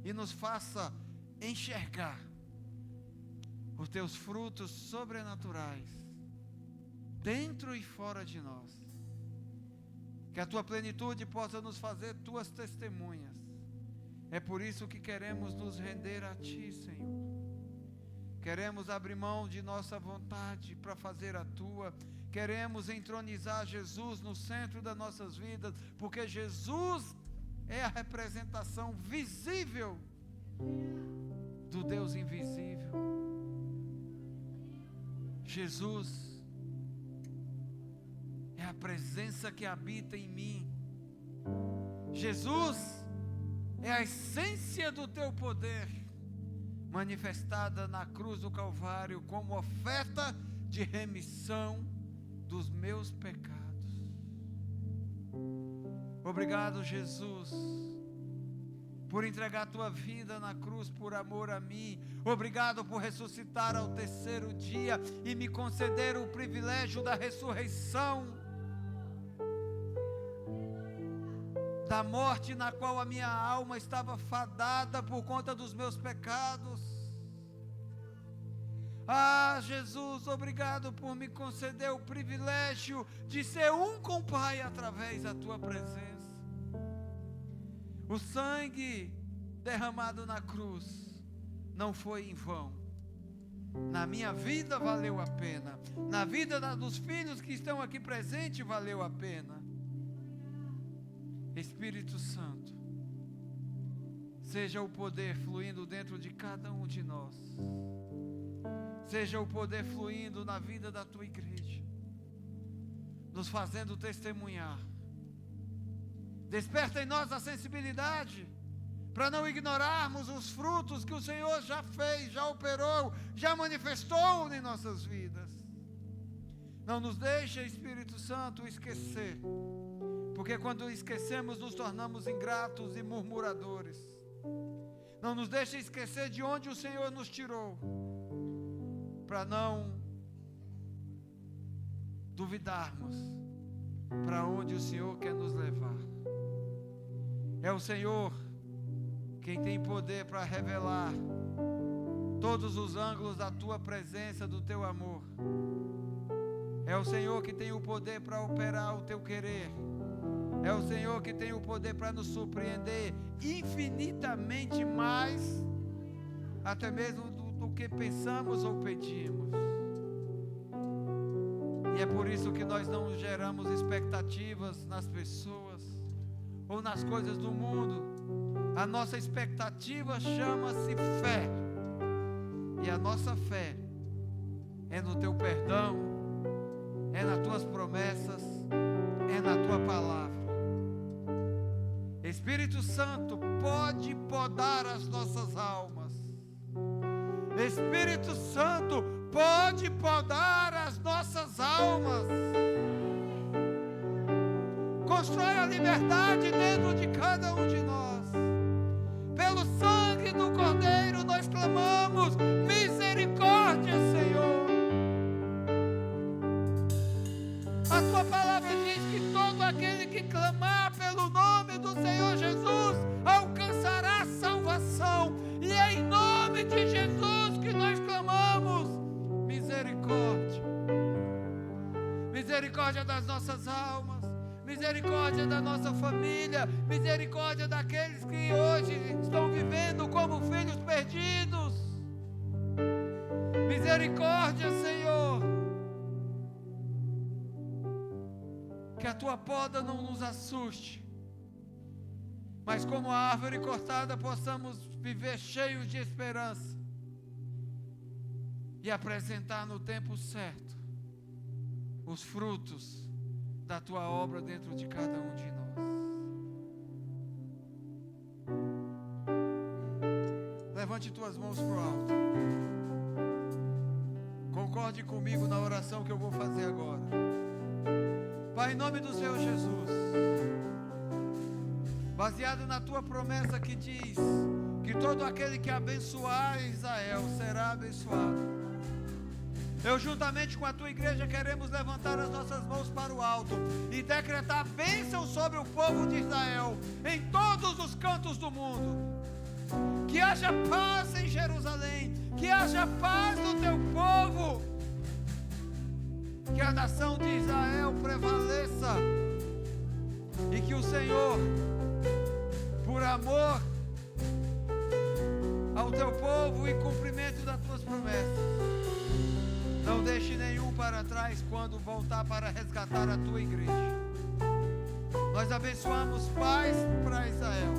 e nos faça enxergar os teus frutos sobrenaturais dentro e fora de nós. Que a tua plenitude possa nos fazer tuas testemunhas. É por isso que queremos nos render a ti, Senhor. Queremos abrir mão de nossa vontade para fazer a tua. Queremos entronizar Jesus no centro das nossas vidas, porque Jesus é a representação visível do Deus invisível. Jesus é a presença que habita em mim. Jesus é a essência do teu poder, manifestada na cruz do Calvário como oferta de remissão dos meus pecados. Obrigado, Jesus, por entregar a tua vida na cruz por amor a mim. Obrigado por ressuscitar ao terceiro dia e me conceder o privilégio da ressurreição, da morte na qual a minha alma estava fadada por conta dos meus pecados. Ah, Jesus, obrigado por me conceder o privilégio de ser um com o Pai através da tua presença. O sangue derramado na cruz não foi em vão. Na minha vida valeu a pena. Na vida dos filhos que estão aqui presentes valeu a pena. Espírito Santo, seja o poder fluindo dentro de cada um de nós. Seja o poder fluindo na vida da tua igreja, nos fazendo testemunhar. Desperta em nós a sensibilidade para não ignorarmos os frutos que o Senhor já fez, já operou, já manifestou em nossas vidas. Não nos deixe, Espírito Santo, esquecer, porque quando esquecemos nos tornamos ingratos e murmuradores. Não nos deixe esquecer de onde o Senhor nos tirou, para não duvidarmos para onde o Senhor quer nos levar. É o Senhor quem tem poder para revelar todos os ângulos da tua presença, do teu amor. É o Senhor que tem o poder para operar o teu querer. É o Senhor que tem o poder para nos surpreender infinitamente mais, até mesmo do que pensamos ou pedimos. E é por isso que nós não geramos expectativas nas pessoas ou nas coisas do mundo. A nossa expectativa chama-se fé. E a nossa fé é no teu perdão, é nas tuas promessas, é na tua palavra. Espírito Santo, pode podar as nossas almas. Espírito Santo, pode podar as nossas almas. Constrói a liberdade dentro de cada um de nós. Pelo sangue do Cordeiro nós clamamos misericórdia, Senhor. A tua palavra diz que todo aquele que clamar pelo nome do Senhor Jesus alcançará salvação. E é em nome de Jesus que nós clamamos misericórdia. Misericórdia das nossas almas, misericórdia da nossa família, misericórdia daqueles que hoje estão vivendo como filhos perdidos. Misericórdia, Senhor. Que a tua poda não nos assuste, mas como a árvore cortada possamos viver cheios de esperança e apresentar no tempo certo os frutos da tua obra dentro de cada um de nós. Levante tuas mãos para o alto. Concorde comigo na oração que eu vou fazer agora. Pai, em nome do Senhor Jesus, baseado na tua promessa que diz que todo aquele que abençoar Israel será abençoado, eu juntamente com a tua igreja queremos levantar as nossas mãos para o alto e decretar bênção sobre o povo de Israel em todos os cantos do mundo. Que haja paz em Jerusalém, que haja paz no teu povo, que a nação de Israel prevaleça e que o Senhor, por amor ao teu povo e cumprimento das tuas promessas, não deixe nenhum para trás quando voltar para resgatar a tua igreja. Nós abençoamos paz para Israel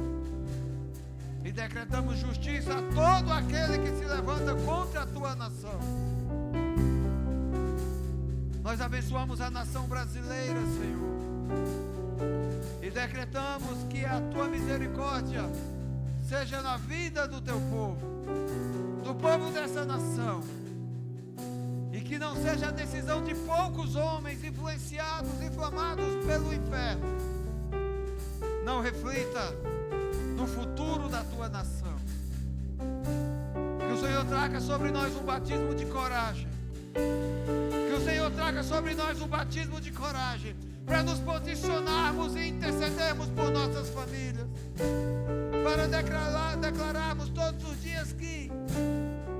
e decretamos justiça a todo aquele que se levanta contra a tua nação. Nós abençoamos a nação brasileira, Senhor, e decretamos que a tua misericórdia seja na vida do teu povo, do povo dessa nação, e que não seja a decisão de poucos homens influenciados, inflamados pelo inferno, não reflita no futuro da tua nação. Que o Senhor traga sobre nós um batismo de coragem. Que o Senhor traga sobre nós um batismo de coragem para nos posicionarmos e intercedermos por nossas famílias, para declararmos todos os dias que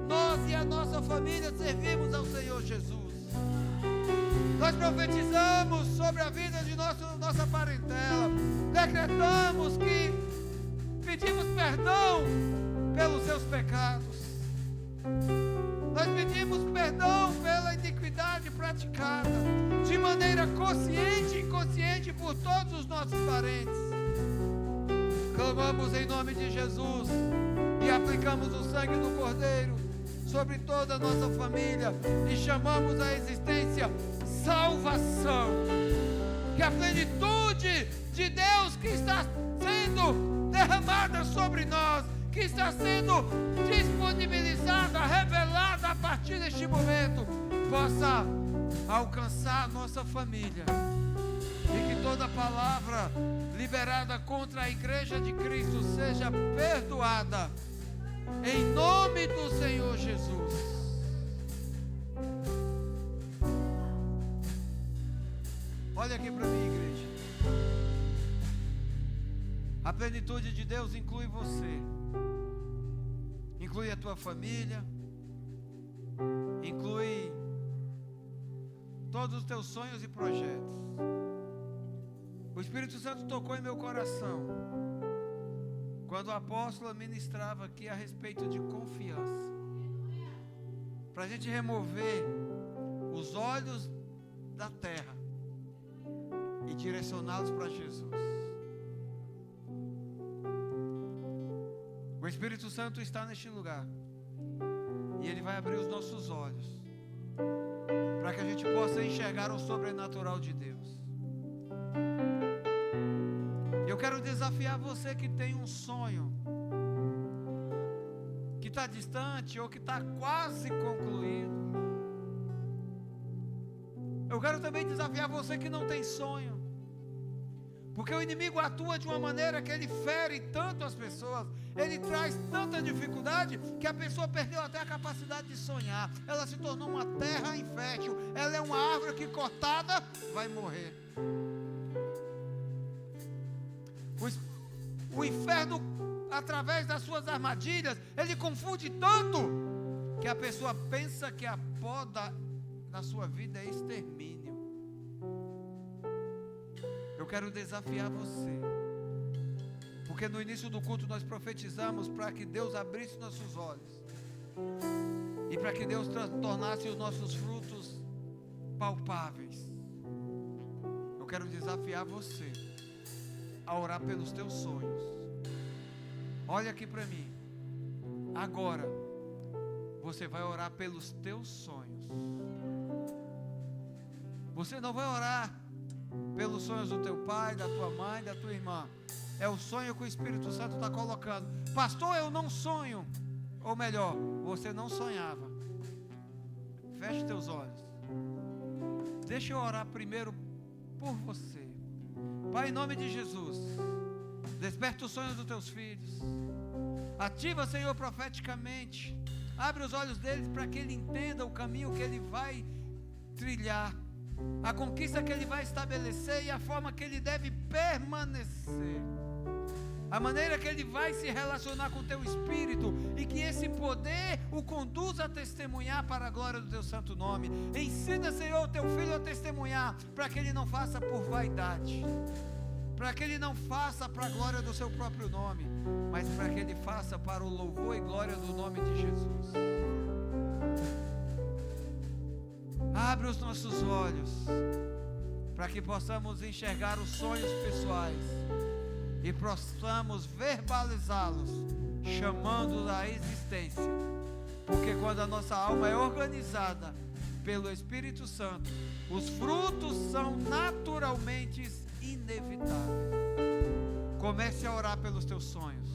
nós e a nossa família servimos ao Senhor Jesus. Nós profetizamos sobre a vida de nossa parentela. Decretamos que pedimos perdão pelos seus pecados. Nós pedimos perdão pela iniquidade praticada, de maneira consciente e inconsciente por todos os nossos parentes. Clamamos em nome de Jesus e aplicamos o sangue do Cordeiro sobre toda a nossa família e chamamos à existência salvação. Que a plenitude de Deus que está sendo derramada sobre nós, que está sendo disponibilizada, revelada a partir deste momento, possa alcançar a nossa família. E que toda palavra liberada contra a igreja de Cristo seja perdoada, em nome do Senhor Jesus. Olha aqui para mim, igreja. A plenitude de Deus inclui você, inclui a tua família, inclui todos os teus sonhos e projetos. O Espírito Santo tocou em meu coração quando o apóstolo ministrava aqui a respeito de confiança, para a gente remover os olhos da terra e direcioná-los para Jesus. O Espírito Santo está neste lugar e Ele vai abrir os nossos olhos para que a gente possa enxergar o sobrenatural de Deus. Eu quero desafiar você que tem um sonho que está distante ou que está quase concluído. Eu quero também desafiar você que não tem sonho, porque o inimigo atua de uma maneira que ele fere tanto as pessoas, ele traz tanta dificuldade que a pessoa perdeu até a capacidade de sonhar. Ela se tornou uma terra infértil, ela é uma árvore que cortada vai morrer. O inferno, através das suas armadilhas, ele confunde tanto que a pessoa pensa que a poda da sua vida é extermínio. Eu quero desafiar você, porque no início do culto nós profetizamos para que Deus abrisse nossos olhos e para que Deus tornasse os nossos frutos palpáveis. Eu quero desafiar você a orar pelos teus sonhos. Olha aqui para mim. Agora você vai orar pelos teus sonhos. Você não vai orar pelos sonhos do teu pai, da tua mãe, da tua irmã. É o sonho que o Espírito Santo está colocando. Pastor, eu não sonho. Ou melhor, você não sonhava. Feche teus olhos. Deixa eu orar primeiro por você. Pai, em nome de Jesus, desperta os sonhos dos teus filhos. Ativa, Senhor, profeticamente. Abre os olhos deles para que ele entenda o caminho que ele vai trilhar, a conquista que ele vai estabelecer e a forma que ele deve permanecer, a maneira que ele vai se relacionar com o teu Espírito, e que esse poder o conduza a testemunhar para a glória do teu santo nome. Ensina, Senhor, o teu filho a testemunhar, para que ele não faça por vaidade, para que ele não faça para a glória do seu próprio nome, mas para que ele faça para o louvor e glória do nome de Jesus. Abre os nossos olhos para que possamos enxergar os sonhos pessoais e possamos verbalizá-los, chamando-os à existência, porque quando a nossa alma é organizada pelo Espírito Santo, os frutos são naturalmente inevitáveis. Comece a orar pelos teus sonhos.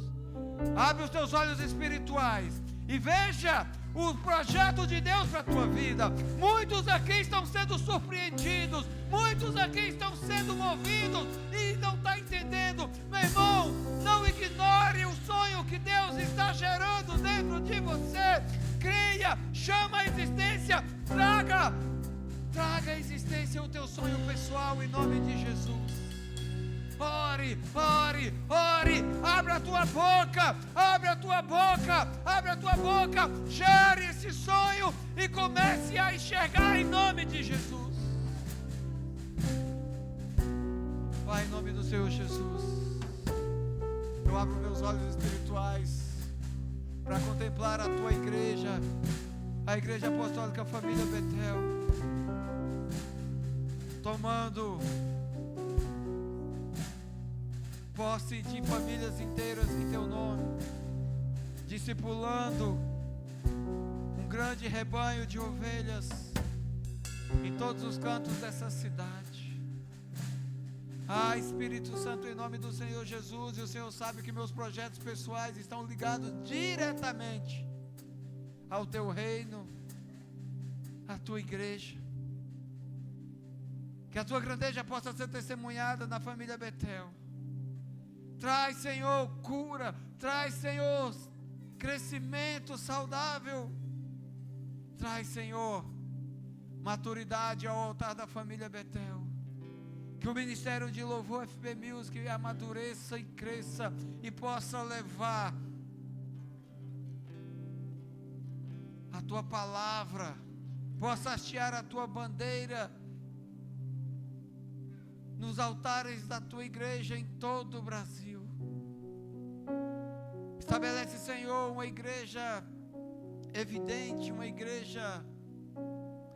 Abre os teus olhos espirituais e veja o projeto de Deus para a tua vida. Muitos aqui estão sendo surpreendidos, muitos aqui estão sendo movidos e não está entendendo. Meu irmão, não ignore o sonho que Deus está gerando dentro de você. Creia, chama a existência, traga à existência o teu sonho pessoal em nome de Jesus. ore, ore, ore. Abra a tua boca, abre a tua boca, abre a tua boca. Gere esse sonho e comece a enxergar em nome de Jesus. Pai, em nome do Senhor Jesus, eu abro meus olhos espirituais para contemplar a tua igreja, a Igreja Apostólica Família Betel, tomando posse de famílias inteiras em teu nome, discipulando um grande rebanho de ovelhas em todos os cantos dessa cidade. Ah, Espírito Santo, em nome do Senhor Jesus, e o Senhor sabe que meus projetos pessoais estão ligados diretamente ao teu reino, à tua igreja. Que a tua grandeza possa ser testemunhada na família Betel. Traz, Senhor, cura, traz, Senhor, crescimento saudável. Traz, Senhor, maturidade ao altar da família Betel. Que o ministério de louvor FB Music amadureça e cresça e possa levar a tua palavra, possa hastear a tua bandeira nos altares da tua igreja em todo o Brasil. Estabelece, Senhor, uma igreja evidente, uma igreja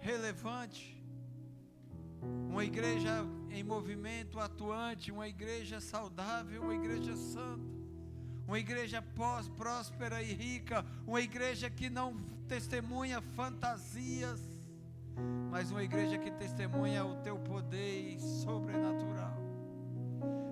relevante, uma igreja em movimento atuante, uma igreja saudável, uma igreja santa, uma igreja próspera e rica, uma igreja que não testemunha fantasias, mas uma igreja que testemunha o teu poder sobrenatural.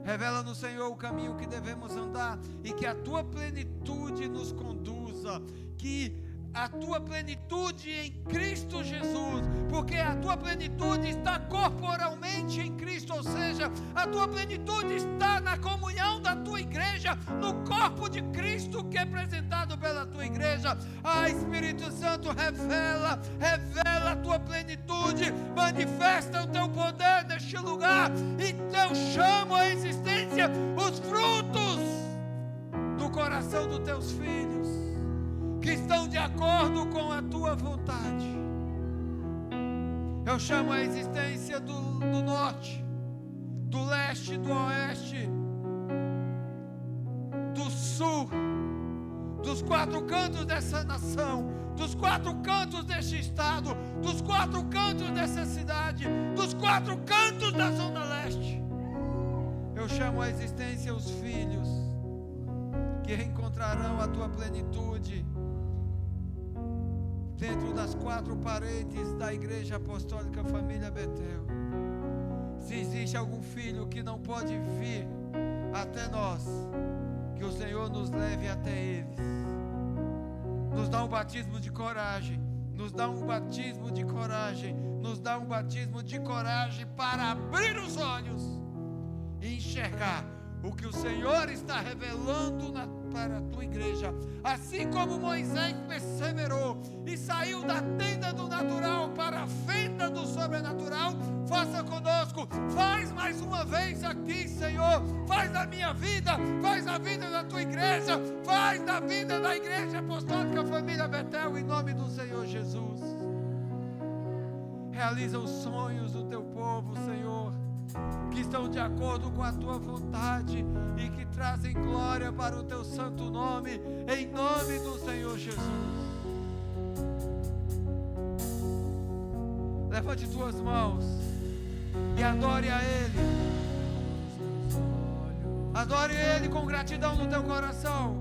Revela no Senhor o caminho que devemos andar e que a tua plenitude nos conduza, que a tua plenitude em Cristo Jesus, porque a tua plenitude está corporalmente em Cristo, ou seja, a tua plenitude está na comunhão da tua igreja, no corpo de Cristo que é apresentado pela tua igreja. Ah, Espírito Santo, revela a tua plenitude, manifesta o teu poder neste lugar, e eu chamo à existência os frutos do coração dos teus filhos, que estão de acordo com a tua vontade. Eu chamo a existência do norte, do leste, do oeste, do sul, dos quatro cantos dessa nação, dos quatro cantos deste estado, dos quatro cantos dessa cidade, dos quatro cantos da zona leste. Eu chamo a existência os filhos que reencontrarão a tua plenitude dentro das quatro paredes da Igreja Apostólica Família Betel. Se existe algum filho que não pode vir até nós, que o Senhor nos leve até eles. Nos dá um batismo de coragem, nos dá um batismo de coragem, nos dá um batismo de coragem para abrir os olhos e enxergar o que o Senhor está revelando para a tua igreja. Assim como Moisés perseverou e saiu da tenda do natural para a fenda do sobrenatural, faça conosco, faz mais uma vez aqui, Senhor, faz na minha vida, faz na vida da tua igreja, faz na vida da Igreja Apostólica Família Betel, em nome do Senhor Jesus. Realiza os sonhos do teu povo, Senhor, que estão de acordo com a tua vontade e que trazem glória para o teu santo nome, em nome do Senhor Jesus. Levante tuas mãos e adore a Ele. Adore Ele com gratidão no teu coração.